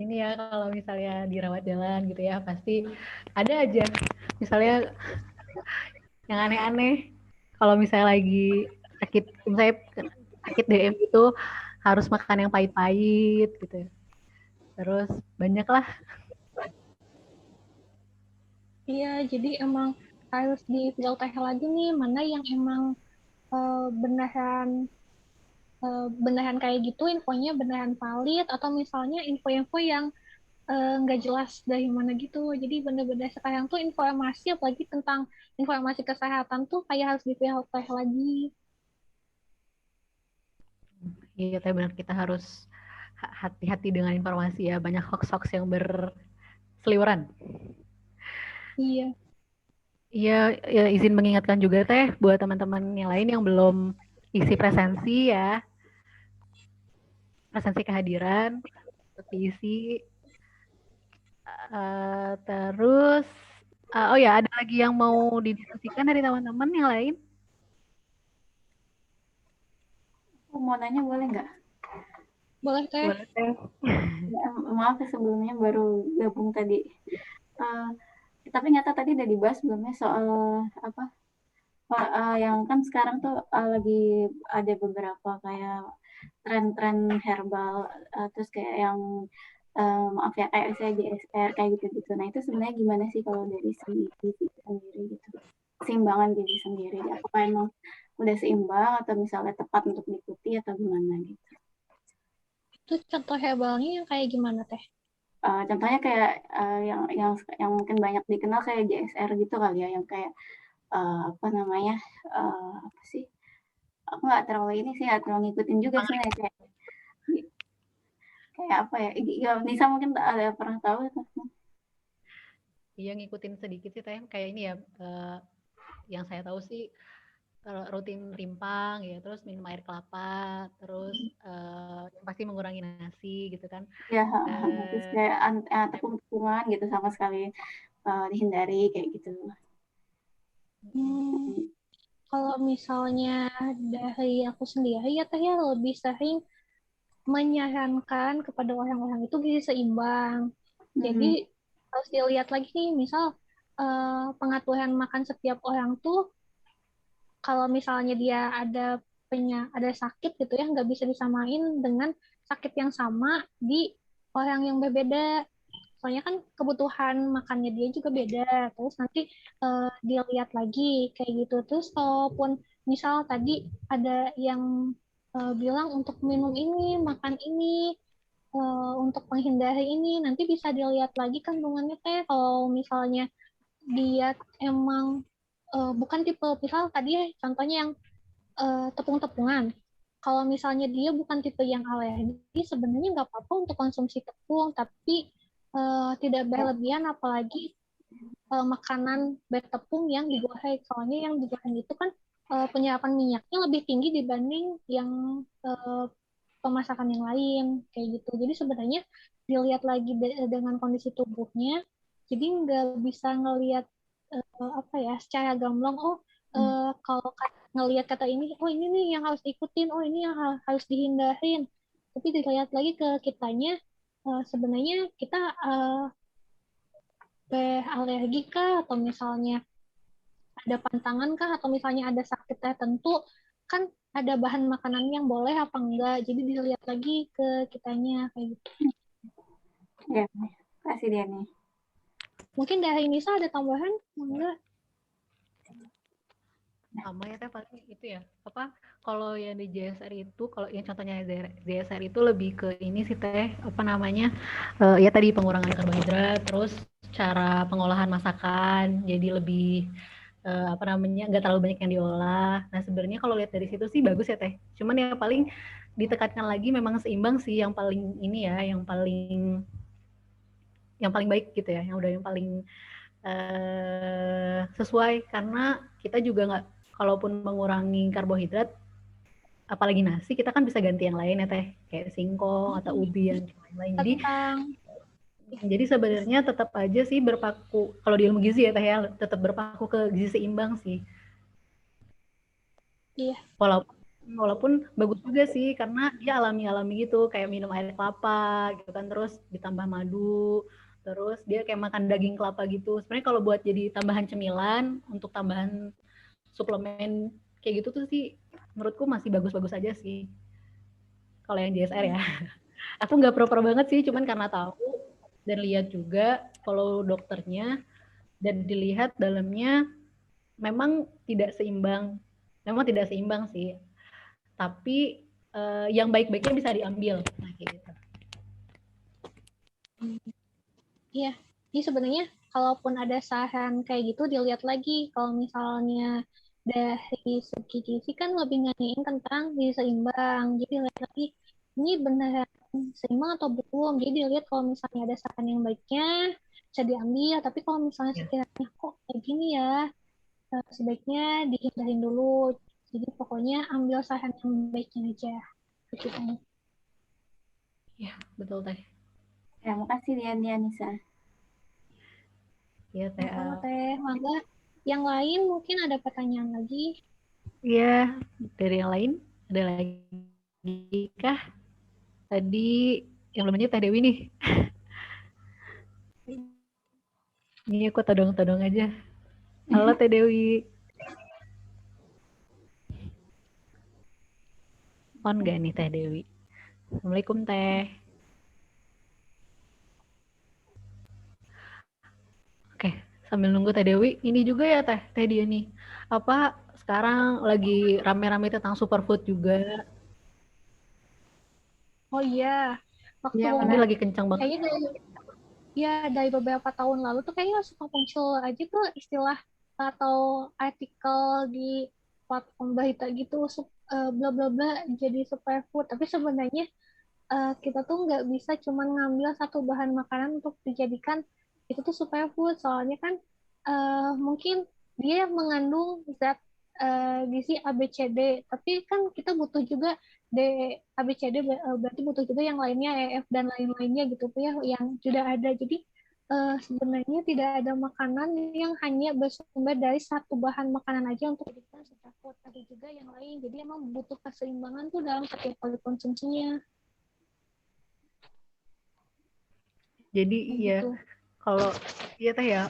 Ini ya kalau misalnya dirawat jalan gitu ya, pasti ada aja. Misalnya yang aneh-aneh. Kalau misalnya lagi sakit, misalnya sakit DM itu harus makan yang pahit-pahit gitu ya. Terus banyak lah. Iya, jadi emang harus difilter lagi nih mana yang emang beneran beneran kayak gitu, infonya beneran valid, atau misalnya info-info yang nggak jelas dari mana gitu. Jadi bener-bener sekarang tuh informasi, apalagi tentang informasi kesehatan tuh kayak harus dipilih lagi. Iya, tapi benar kita harus hati-hati dengan informasi ya. Banyak hoax-hoax yang berseliweran. Iya. Iya, ya, izin mengingatkan juga teh buat teman-teman yang lain yang belum isi presensi ya. Presensi kehadiran untuk diisi. Terus, oh ya, ada lagi yang mau didiskusikan dari teman-teman yang lain? Aku mau nanya boleh nggak? Boleh teh. Boleh teh. Ya, maaf ya sebelumnya baru gabung tadi. Tapi nyata tadi udah dibahas sebelumnya soal apa? Yang kan sekarang tuh lagi ada beberapa kayak tren-tren herbal, terus kayak yang maaf ya kayak saya GSR kayak gitu-gitu. Nah itu sebenarnya gimana sih kalau dari segi gizi sendiri gitu? Keseimbangan gizi sendiri. Apakah emang udah seimbang atau misalnya tepat untuk diikuti atau gimana gitu? Itu contoh herbalnya yang kayak gimana teh? Contohnya kayak yang mungkin banyak dikenal kayak GSR gitu kali ya, yang kayak apa namanya apa sih? Aku nggak terlalu ini sih, nggak terlalu ngikutin juga sih kayak apa ya? Nisa mungkin ada pernah tahu itu? Iya, ngikutin sedikit sih teh. Kayak ini ya, yang saya tahu sih rutin rimpang ya, terus minum air kelapa, terus pasti mengurangi nasi gitu kan. Ya, terus kayak tepung-tepungan gitu sama sekali dihindari kayak gitu. Kalau misalnya dari aku sendiri ya teh ya lebih sering menyarankan kepada orang-orang itu gizi seimbang. Jadi harus dilihat lagi nih, misal pengaturan makan setiap orang tuh kalau misalnya dia ada sakit gitu ya nggak bisa disamain dengan sakit yang sama di orang yang berbeda. Soalnya kan kebutuhan makannya dia juga beda. Terus nanti dilihat lagi kayak gitu. Terus kalaupun misal tadi ada yang bilang untuk minum ini, makan ini, untuk menghindari ini, nanti bisa dilihat lagi kandungannya teh. Kalau misalnya dia emang bukan tipe, misal tadi ya contohnya yang tepung-tepungan. Kalau misalnya dia bukan tipe yang alergi, sebenarnya nggak apa-apa untuk konsumsi tepung, tapi tidak berlebihan, apalagi makanan bertepung yang digoreng. Soalnya yang digoreng itu kan penyerapan minyaknya lebih tinggi dibanding yang pemasakan yang lain kayak gitu. Jadi sebenarnya dilihat lagi dengan kondisi tubuhnya. Jadi nggak bisa ngelihat apa ya secara gamblang. Oh kalau ngelihat kata ini, oh ini nih yang harus ikutin, oh ini yang harus dihindarin. Tapi dilihat lagi ke kitanya, sebenarnya kita alergi kah, atau misalnya ada pantangan kah, atau misalnya ada sakit tertentu kan ada bahan makanan yang boleh apa enggak. Jadi dilihat lagi ke kitanya kayak gitu. Ya, kasih dia nih. Mungkin dari Nisa ada tambahan? Enggak? Sama ya teh paling itu ya. Apa kalau yang di JSR itu, kalau yang contohnya JSR itu lebih ke ini sih teh, apa namanya? Ya tadi pengurangan karbohidrat, terus cara pengolahan masakan jadi lebih apa namanya, nggak terlalu banyak yang diolah. Nah sebenarnya kalau lihat dari situ sih bagus ya teh. Cuman yang paling ditekankan lagi memang seimbang sih yang paling ini ya, yang paling baik gitu ya, yang udah yang paling sesuai, karena kita juga nggak, kalaupun mengurangi karbohidrat apalagi nasi, kita kan bisa ganti yang lain ya teh, kayak singkong atau ubi yang lain. Jadi sebenarnya tetap aja sih berpaku, kalau di ilmu gizi ya teh ya, tetap berpaku ke gizi seimbang sih. Iya. Walaupun bagus juga sih, karena dia alami gitu, kayak minum air kelapa gitu kan, terus ditambah madu, terus dia kayak makan daging kelapa gitu. Sebenarnya kalau buat jadi tambahan cemilan, untuk tambahan suplemen kayak gitu tuh sih, menurutku masih bagus-bagus aja sih. Kalau yang DSR ya. Aku nggak proper banget sih, cuman karena tahu dan lihat juga follow dokternya, dan dilihat dalamnya memang tidak seimbang. Memang tidak seimbang sih. Tapi yang baik-baiknya bisa diambil. Nah, kayak gitu. Iya, jadi sebenarnya kalaupun ada saran kayak gitu dilihat lagi. Kalau misalnya dari segi gizi kan lebih nyanyiin tentang gizi seimbang. Jadi lihat lagi ini benar seimbang atau belum. Jadi dilihat kalau misalnya ada saran yang baiknya bisa diambil. Tapi kalau misalnya sekiranya kok kayak gini ya, sebaiknya dihindarin dulu. Jadi pokoknya ambil saran yang baiknya aja. Begitu. Ya, betul teh. Ya, makasih Nisa. Iya teh. Teh, mangga. Yang lain mungkin ada pertanyaan lagi? Iya, dari yang lain ada lagi kah? Tadi yang belum aja Teh Dewi nih. Ini aku todong-todong aja. Halo Teh Dewi. On gak nih Teh Dewi? Assalamualaikum Teh. Oke, sambil nunggu Teh Dewi, ini juga ya Teh dia nih. Apa sekarang lagi rame-rame tentang superfood juga. Oh iya, waktu ini lagi kencang banget. Kayaknya dari beberapa tahun lalu tuh kayaknya suka muncul aja tuh istilah atau artikel di platform berita gitu, bla bla bla jadi superfood. Tapi sebenarnya kita tuh nggak bisa cuma ngambil satu bahan makanan untuk dijadikan itu tuh superfood. Soalnya kan mungkin dia mengandung zat gizi ABCD, tapi kan kita butuh juga ABCD, berarti butuh juga yang lainnya, EF dan lain-lainnya gitu ya, yang sudah ada. Jadi sebenarnya tidak ada makanan yang hanya bersumber dari satu bahan makanan aja untuk dijadikan superfood. Ada juga yang lain. Jadi emang butuh keseimbangan tuh dalam setiap kali konsumsinya. Jadi iya, kalau iya Teh ya,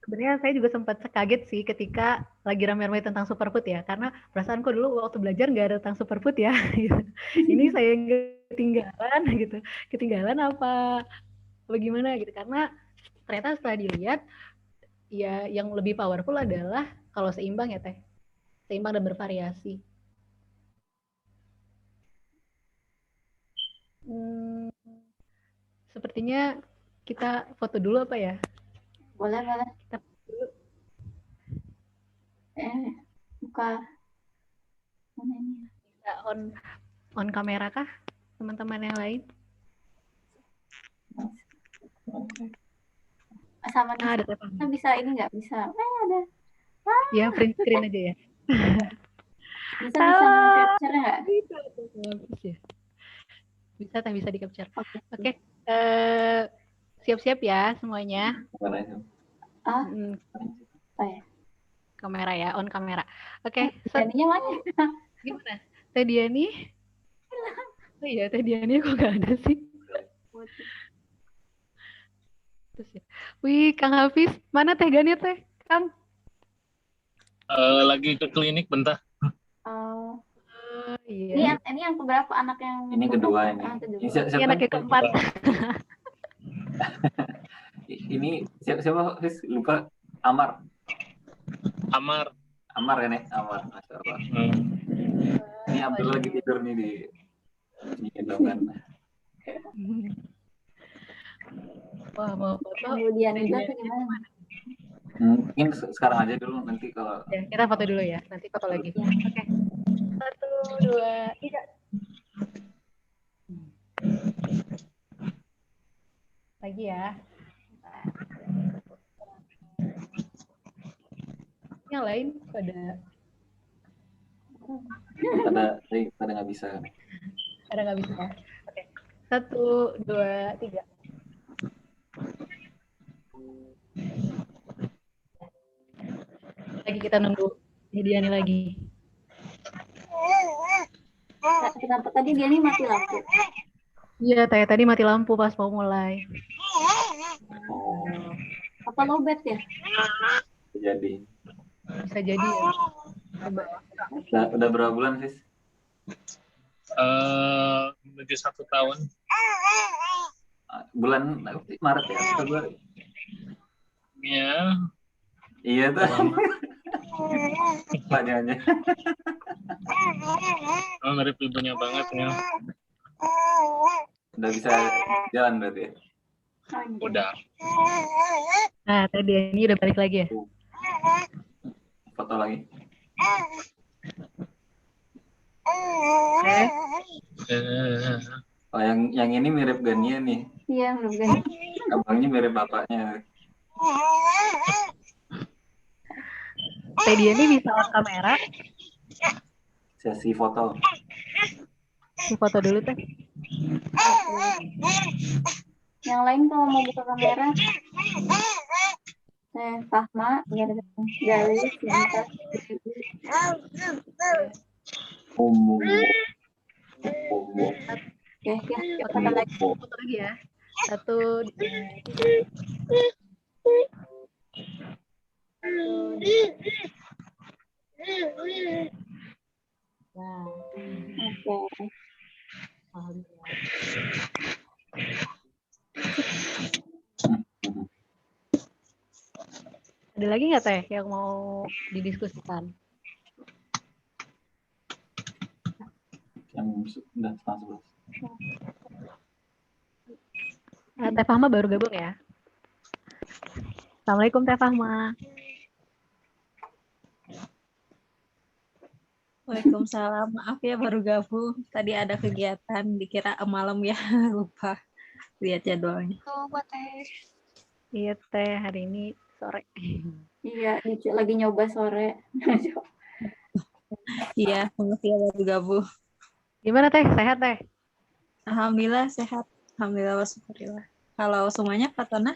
sebenarnya saya juga sempat kaget sih ketika lagi rame-rame tentang superfood ya, karena perasaanku dulu waktu belajar nggak ada tentang superfood ya. Ini saya ketinggalan gitu, ketinggalan apa bagaimana gitu, karena ternyata setelah dilihat ya yang lebih powerful adalah kalau seimbang ya Teh, seimbang dan bervariasi. Sepertinya kita foto dulu apa ya? Boleh. Kita foto dulu. Buka. Bisa on kamera kah teman-teman yang lain? Sama ada bisa ini nggak bisa? Ada. Ya print screen aja ya. Bisa capture nggak? Bisa Teh, bisa di capture. Oke. Siap-siap ya semuanya. Kamera ya, on kamera. Oke. Dianinya mana? Gimana? Teh Diani? Oh iya, Teh Diani kok nggak ada sih? Terus ya. Wih, Kang Hafiz, mana Teh Diani Teh? Kang? Lagi ke klinik bentar. Iya. Ini yang keberapa anak yang? Ini kedua ini. Ini anak yang keempat. Ini siapa? Lupa. Amar kan ya? Amar, Masya Allah. Ini Abdul lagi tidur nih di gendongan. Wah, mau foto. Kemudian juga gimana? Mungkin sekarang aja dulu, nanti kalau... Ya, kita foto dulu ya, nanti foto lagi. Oke. 1, 2, 3. Lagi ya. Yang lain pada nggak bisa. Pada nggak bisa. Oke. 1, 2, 3. Lagi kita nunggu Diani lagi. Kenapa tadi Diani mati lampu? Iya, tadi mati lampu pas mau mulai. Apa lowbat ya? Bisa jadi ya. Udah berapa bulan, Sis? Menuju 1 tahun. Bulan Maret ya? Februari? Ya. Iya tuh. Tanyanya. Mirip ibunya banget ya. Udah bisa jalan berarti ya? Udah. Nah, tadi ini udah balik lagi ya? Foto lagi. Oh, yang ini mirip Gania nih. Iya, mirip Gania. Abangnya mirip bapaknya. Tadi ini bisa on kamera. Sesi foto. Si foto dulu teh. Yang lain kalau mau buka kamera, Fahma, Galis, Sinta, Foto lagi ya. 1, 2, 3. Wow. Oke. Ada lagi nggak Teh yang mau didiskusikan? Yang sudah setengah 11. Teh Fahma baru gabung ya. Assalamualaikum Teh Fahma. Waalaikumsalam. Maaf ya baru gabung. Tadi ada kegiatan, dikira malam ya, lupa lihat jadwalnya. Oh, buat Teh. Iya Teh, hari ini sore. Iya, lagi nyoba sore. Iya, makasih ya baru gabung. Gimana Teh? Sehat Teh? Alhamdulillah sehat. Alhamdulillah wasyukurillah. Kalau semuanya Pak Tona?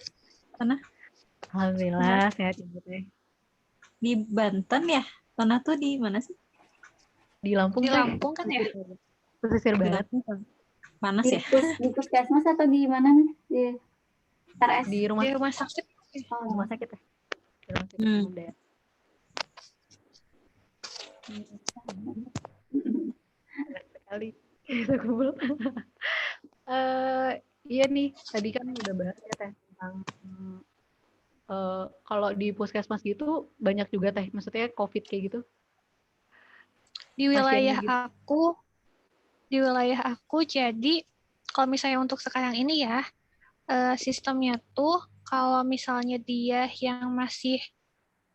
Alhamdulillah sehat Ibu Teh. Di Banten ya? Tona tuh di mana sih? Di Lampung. Di Lampung kan ya? Pesisir barat. Panas ya? Di puskesmas atau di mana nih? Di RS? Di rumah sakit. Rumah sakit Teh. Sekali kita kumpul. Iya nih, tadi kan udah bahas ya Teh tentang kalau di puskesmas gitu banyak juga Teh, maksudnya COVID kayak gitu. Di wilayah aku jadi kalau misalnya untuk sekarang ini ya sistemnya tuh kalau misalnya dia yang masih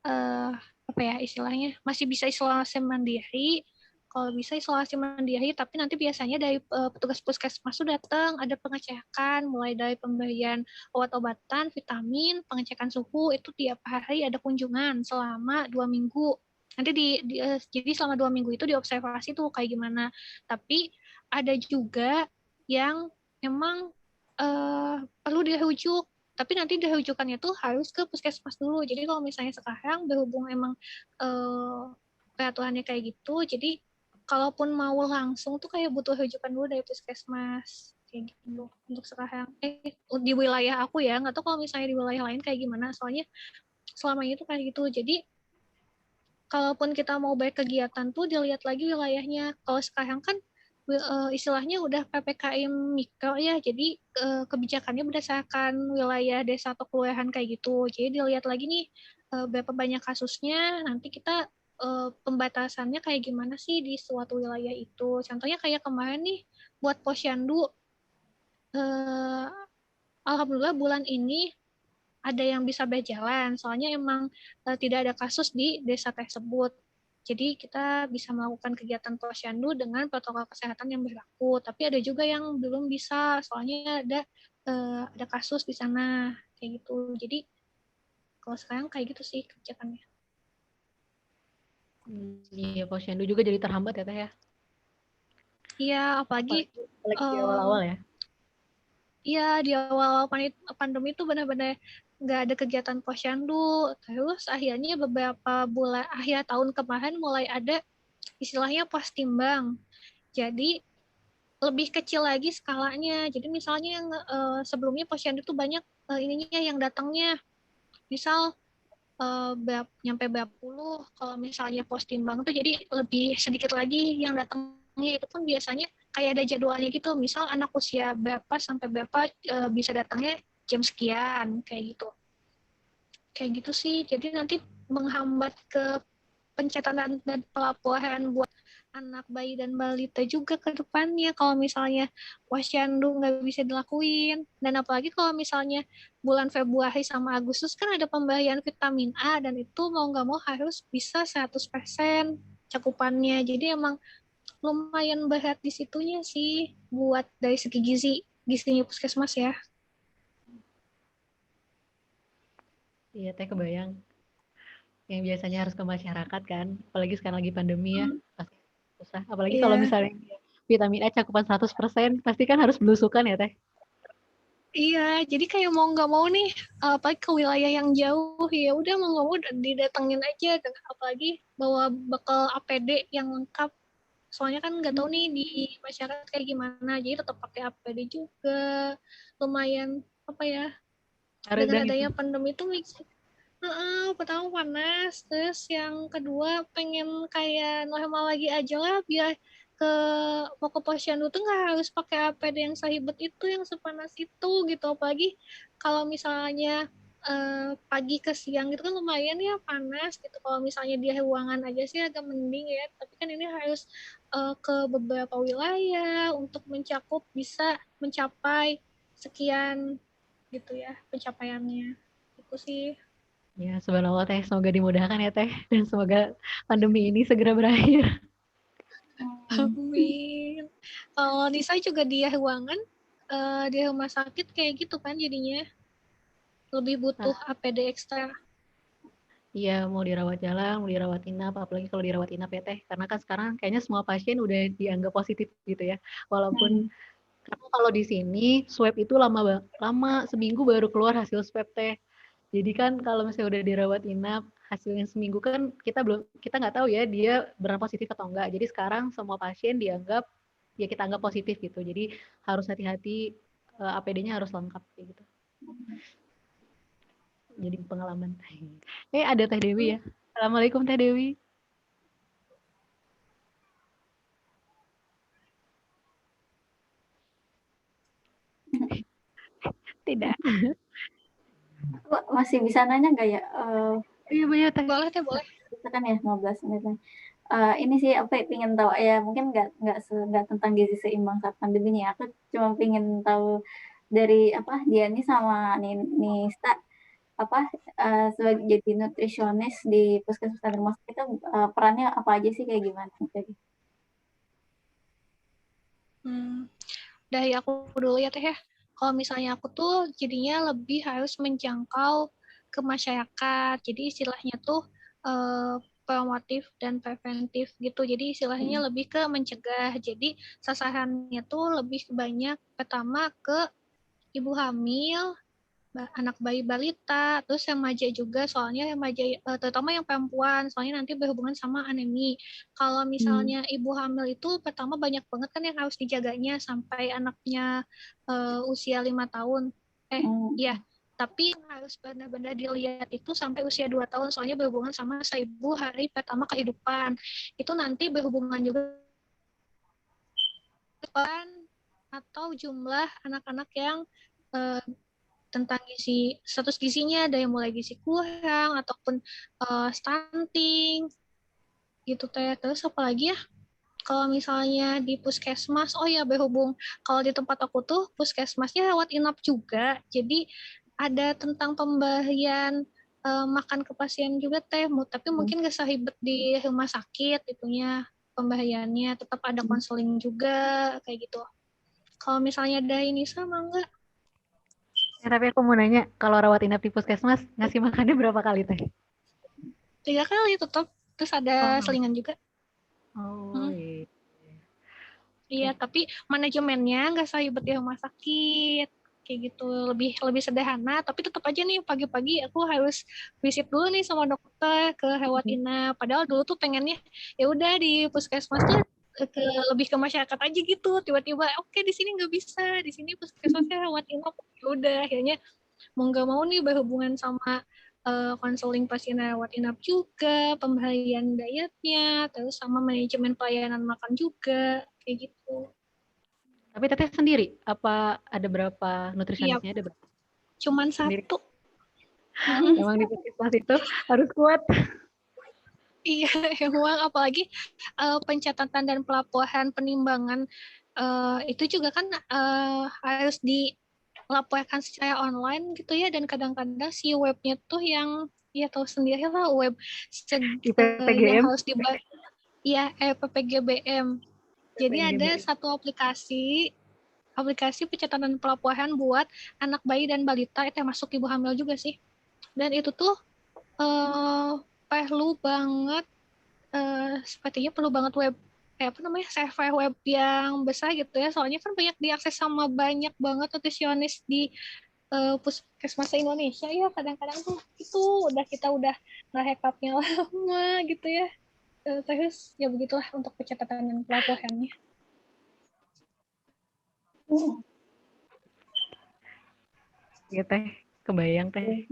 apa ya istilahnya masih bisa isolasi mandiri, kalau bisa isolasi mandiri tapi nanti biasanya dari petugas puskesmas tuh datang ada pengecekan mulai dari pemberian obat-obatan, vitamin, pengecekan suhu itu tiap hari ada kunjungan selama 2 minggu. Nanti jadi selama 2 minggu itu diobservasi tuh kayak gimana. Tapi ada juga yang memang perlu dirujuk. Tapi nanti dirujukannya tuh harus ke puskesmas dulu. Jadi kalau misalnya sekarang berhubung emang peraturannya kayak gitu, jadi kalaupun mau langsung tuh kayak butuh rujukan dulu dari puskesmas. Kayak gitu untuk sekarang. Di wilayah aku ya, nggak tahu kalau misalnya di wilayah lain kayak gimana. Soalnya selama itu kayak gitu. Jadi kalaupun kita mau berkegiatan tuh dilihat lagi wilayahnya. Kalau sekarang kan istilahnya udah PPKM mikro ya, jadi kebijakannya berdasarkan wilayah desa atau kelurahan kayak gitu. Jadi dilihat lagi nih berapa banyak kasusnya, nanti kita pembatasannya kayak gimana sih di suatu wilayah itu. Contohnya kayak kemarin nih buat Posyandu, alhamdulillah bulan ini ada yang bisa berjalan, soalnya emang tidak ada kasus di desa tersebut. Jadi kita bisa melakukan kegiatan posyandu dengan protokol kesehatan yang berlaku. Tapi ada juga yang belum bisa, soalnya ada kasus di sana kayak gitu. Jadi kalau sekarang kayak gitu sih kebijakannya. Iya, posyandu juga jadi terhambat ya Teh ya. Iya, apalagi di awal-awal ya. Iya, di awal-awal pandemi itu benar-benar nggak ada kegiatan posyandu. Terus akhirnya beberapa bulan akhir tahun kemarin mulai ada istilahnya pos timbang. Jadi lebih kecil lagi skalanya. Jadi misalnya yang sebelumnya posyandu itu banyak ininya yang datangnya. Misal nyampe berapa puluh. Kalau misalnya pos timbang itu jadi lebih sedikit lagi yang datangnya. Itu pun biasanya kayak ada jadwalnya gitu. Misal anak usia berapa sampai berapa bisa datangnya jam sekian kayak gitu. Kayak gitu sih. Jadi nanti menghambat ke pencatatan dan pelaporan buat anak bayi dan balita juga ke depannya kalau misalnya posyandu nggak bisa dilakuin. Dan apalagi kalau misalnya bulan Februari sama Agustus kan ada pemberian vitamin A dan itu mau nggak mau harus bisa 100% cakupannya. Jadi emang lumayan berat di situnya sih buat dari segi gizinya puskesmas ya. Iya Teh, kebayang. Yang biasanya harus ke masyarakat kan, apalagi sekarang lagi pandemi ya, pasti susah. Apalagi kalau misalnya vitamin A cakupan 100%, pasti kan harus belusukan ya Teh. Iya, jadi kayak mau nggak mau nih, apalagi ke wilayah yang jauh, ya udah mau nggak mau didatengin aja, apalagi bawa bekal APD yang lengkap. Soalnya kan nggak tahu nih di masyarakat kayak gimana, jadi tetap pakai APD juga. Lumayan apa ya? Dengan adanya pandemi itu pertama panas, terus yang kedua pengen kayak normal lagi aja lah biar mau ke posyandu tuh nggak harus pakai APD yang seribet itu, yang sepanas itu gitu. Apalagi kalau misalnya pagi ke siang gitu kan lumayan ya panas gitu. Kalau misalnya di ruangan aja sih agak mending ya, tapi kan ini harus ke beberapa wilayah untuk bisa mencapai sekian gitu ya pencapaiannya. Itu sih. Ya, subhanallah Teh, semoga dimudahkan ya Teh, dan semoga pandemi ini segera berakhir. Amin. Kalau Nisa juga di ruangan, di rumah sakit kayak gitu kan jadinya. Lebih butuh APD ekstra. Iya, mau dirawat jalan, mau dirawat inap, apalagi kalau dirawat inap ya Teh. Karena kan sekarang kayaknya semua pasien udah dianggap positif gitu ya. Walaupun karena kalau di sini swab itu lama seminggu baru keluar hasil swab Teh. Jadi kan kalau misalnya udah dirawat inap, hasilnya seminggu kan kita nggak tahu ya dia benar positif atau enggak. Jadi sekarang semua pasien kita anggap positif gitu. Jadi harus hati-hati, APD-nya harus lengkap gitu. Jadi pengalaman. Ada Teh Dewi ya. Assalamualaikum Teh Dewi. Tidak. Masih bisa nanya nggak ya? Iya banyak Teh. Boleh Teh, boleh. Bisa kan ya 15 menit. Ini sih apa ingin tahu ya, mungkin nggak tentang gizi seimbang saat pandemi nih. Aku cuma ingin tahu dari Diani sama Nista sebagai jadi nutrisionis di puskesmas dan rumah sakit itu perannya apa aja sih, kayak gimana? Dari aku dulu ya Teh ya. Kalau misalnya aku tuh jadinya lebih harus menjangkau ke masyarakat. Jadi istilahnya tuh promotif dan preventif gitu. Jadi istilahnya lebih ke mencegah. Jadi sasarannya tuh lebih banyak pertama ke ibu hamil, anak bayi balita, terus remaja juga, soalnya remaja terutama yang perempuan, soalnya nanti berhubungan sama anemi. Kalau misalnya ibu hamil itu pertama banyak banget kan yang harus dijaganya sampai anaknya usia 5 tahun. Tapi harus benar-benar dilihat itu sampai usia 2 tahun, soalnya berhubungan sama 1000 hari pertama kehidupan. Itu nanti berhubungan juga atau jumlah anak-anak yang tentang gizi, status gizinya, ada yang mulai gizi kurang ataupun stunting gitu teh. Terus apalagi ya, kalau misalnya di puskesmas, oh ya berhubung kalau di tempat aku tuh puskesmasnya rawat inap juga, jadi ada tentang pemberian makan ke pasien juga teh, tapi mungkin gak seribet di rumah sakit itunya pemberiannya, tetap ada konseling juga kayak gitu. Kalau misalnya dari Nisa mah enggak. Tapi aku mau nanya, kalau rawat inap di puskesmas ngasih makannya berapa kali teh? 3 kali tetap, terus ada selingan juga. Iya. Iya, tapi manajemennya nggak seribet di rumah sakit kayak gitu, lebih sederhana. Tapi tetap aja nih pagi-pagi aku harus visit dulu nih sama dokter ke rawat inap. Padahal dulu tuh pengennya ya udah di puskesmasnya lebih ke masyarakat aja gitu. Tiba-tiba oke, di sini nggak bisa, di sini puskesmasnya rawat inap. Ya udah akhirnya mau nggak mau nih berhubungan sama konseling pasien rawat inap juga, pemberian dietnya, terus sama manajemen pelayanan makan juga, kayak gitu. Tapi teteh sendiri, apa ada berapa nutrisionisnya? Ada berapa? Cuman sendiri. 1. Emang di puskesmas itu harus kuat. Iya, emang apalagi pencatatan dan pelaporan penimbangan itu juga kan harus dilaporkan secara online gitu ya, dan kadang-kadang si webnya tuh yang ya tahu sendiri lah, web yang harus dibuat ya PPGBM. Jadi ada satu aplikasi pencatatan pelaporan buat anak bayi dan balita, itu masuk ibu hamil juga sih. Dan itu tuh perlu banget sepertinya perlu banget web server web yang besar gitu ya, soalnya kan banyak diakses sama banyak banget nutrisionis di puskesmas Indonesia ya. Kadang-kadang tuh itu kita udah nge-hackupnya lama gitu ya. Terus ya begitulah untuk pencatatan dan pelaporannya. Ya teh, kebayang teh.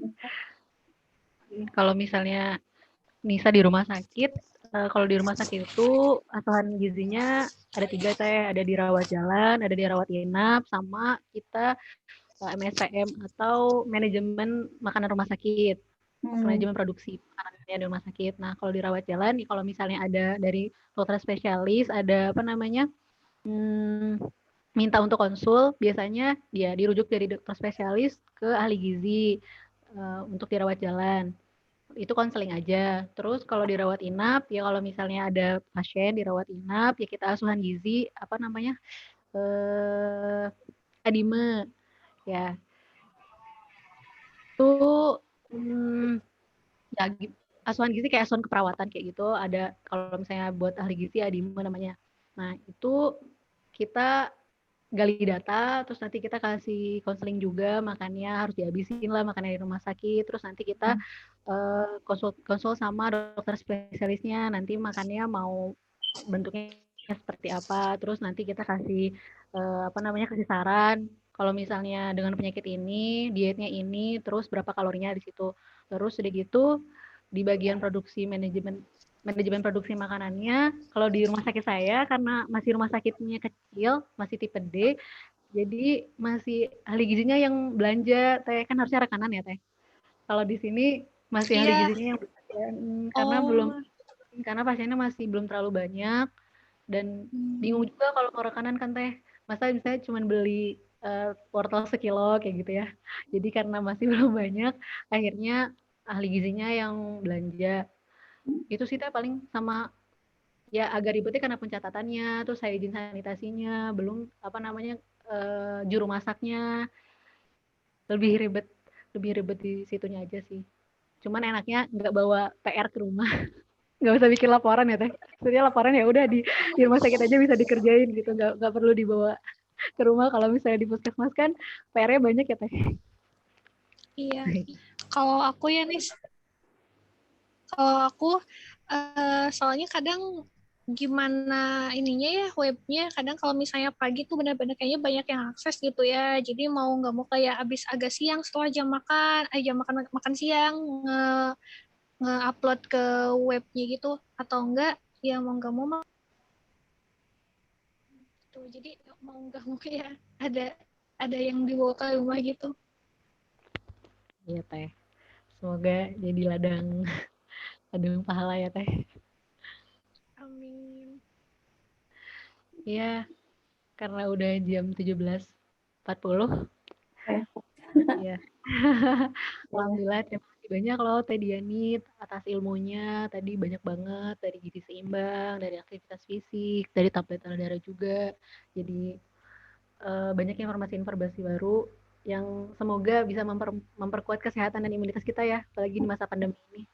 Kalau misalnya Nisa di rumah sakit, kalau di rumah sakit itu asuhan gizinya ada 3 teh, ada di rawat jalan, ada di rawat inap, sama kita MSPM atau manajemen makanan rumah sakit, manajemen produksi makanannya di rumah sakit. Nah kalau di rawat jalan, kalau misalnya ada dari dokter spesialis, ada minta untuk konsul, biasanya dia dirujuk dari dokter spesialis ke ahli gizi untuk dirawat jalan. Itu konseling aja. Terus kalau dirawat inap, ya kalau misalnya ada pasien dirawat inap, ya kita asuhan gizi, adime, ya. Itu ya asuhan gizi kayak asuhan keperawatan kayak gitu. Ada kalau misalnya buat ahli gizi adime namanya. Nah itu kita gali data, terus nanti kita kasih konseling juga, makannya harus dihabisin lah makannya di rumah sakit, terus nanti kita konsul sama dokter spesialisnya, nanti makannya mau bentuknya seperti apa, terus nanti kita kasih kasih saran, kalau misalnya dengan penyakit ini, dietnya ini, terus berapa kalorinya di situ, terus udah gitu di bagian produksi manajemen produksi makanannya, kalau di rumah sakit saya karena masih rumah sakitnya kecil, masih tipe D, jadi masih ahli gizinya yang belanja, teh kan harusnya rekanan ya teh. Kalau di sini masih ahli gizinya yang belanja, karena pasiennya masih belum terlalu banyak, dan bingung juga kalau mau rekanan kan teh, masa misalnya cuma beli wortel sekilo kayak gitu ya. Jadi karena masih belum banyak, akhirnya ahli gizinya yang belanja. Itu sih teh paling, sama ya agak ribetnya karena pencatatannya, terus hygiene sanitasinya, belum juru masaknya, lebih ribet di situnya aja sih. Cuman enaknya nggak bawa PR ke rumah, nggak usah bikin laporan ya teh. Sebenarnya laporan ya udah di rumah sakit aja bisa dikerjain gitu, nggak perlu dibawa ke rumah. Kalau misalnya di puskesmas kan PR-nya banyak ya teh. Iya, kalau aku ya Nis, soalnya kadang gimana ininya ya webnya. Kadang kalau misalnya pagi tuh benar-benar kayaknya banyak yang akses gitu ya. Jadi mau nggak mau kayak abis agak siang setelah jam makan siang nge-upload ke webnya gitu, atau enggak ya mau nggak mau tuh. Jadi mau nggak mau ya ada yang dibawa ke rumah gitu. Iya Teh. Semoga jadi ladang pahala ya Teh. Amin. Iya, karena udah jam 17.40. Iya. Alhamdulillah, terima kasih banyak loh Teh Diani atas ilmunya. Tadi banyak banget dari gizi seimbang, dari aktivitas fisik, dari tabletan darah juga. Jadi banyak informasi-informasi baru yang semoga bisa memperkuat kesehatan dan imunitas kita ya, apalagi di masa pandemi ini.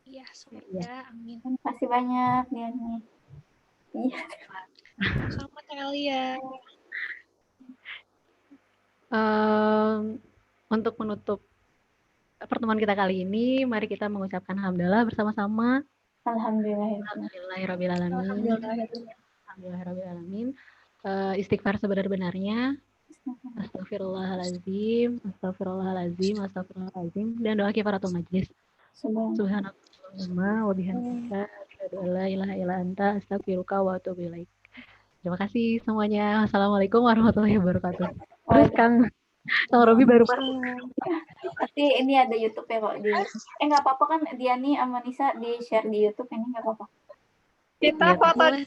Iya, semoga. Amin. Terima kasih banyak Diani. Iya. Sama Telia. Untuk menutup pertemuan kita kali ini, mari kita mengucapkan hamdalah bersama-sama. Alhamdulillahirrabbilalamin. Istighfar sebenar-benarnya. Astagfirullahaladzim, dan doa kifaratul majlis. Subhanallah wa bihamdika, asyhadu an la ilaha illa anta, astaghfiruka wa atubu ilaik. Terima kasih semuanya. Assalamualaikum warahmatullahi wabarakatuh. Terus Kang Robi baru masuk. Tapi ini ada YouTube ya kok di. Nggak apa-apa kan Diani sama Nisa di share di YouTube ini nggak apa-apa. Kita foto dulu.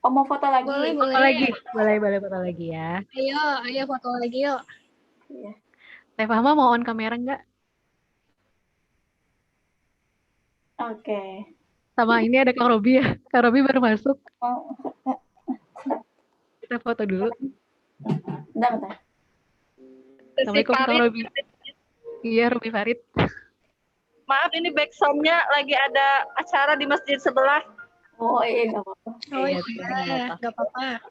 Oh mau foto lagi? Boleh. Boleh foto lagi ya. Ayo foto lagi yuk. Iya. Teh Fahma mau on kamera nggak? Oke. Sama ini ada Kang Robi ya. Kang Robi baru masuk. Oh. Kita foto dulu. Bentar. Assalamualaikum Kang Robi. Iya, Robi Farid. Maaf, ini backsound-nya lagi ada acara di masjid sebelah. Oh iya, nggak apa-apa. Oh iya, nggak apa-apa.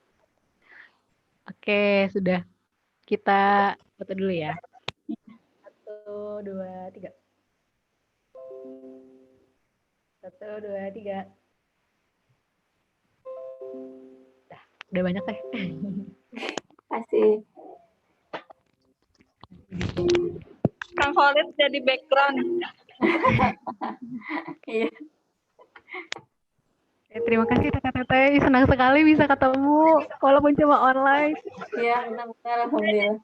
Oke, sudah. Kita foto dulu ya. 1, 2, 3. 1, 2, 3. Udah banyak Teh. Kasih. Kang Khalid jadi background. Iya. Terima kasih Teteh. Senang sekali bisa ketemu walaupun cuma online. Iya, benar-benar alhamdulillah.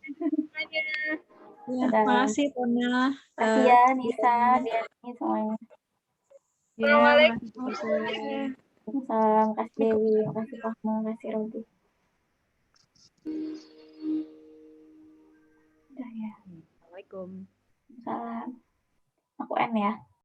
Ya, makasih Tona. Makasih ya Nisa, Diani semuanya. Assalamualaikum. Salam, kasih Dewi, kasih Fahma, kasih Robi. Udah ya. Assalamualaikum. Salam. Aku N ya.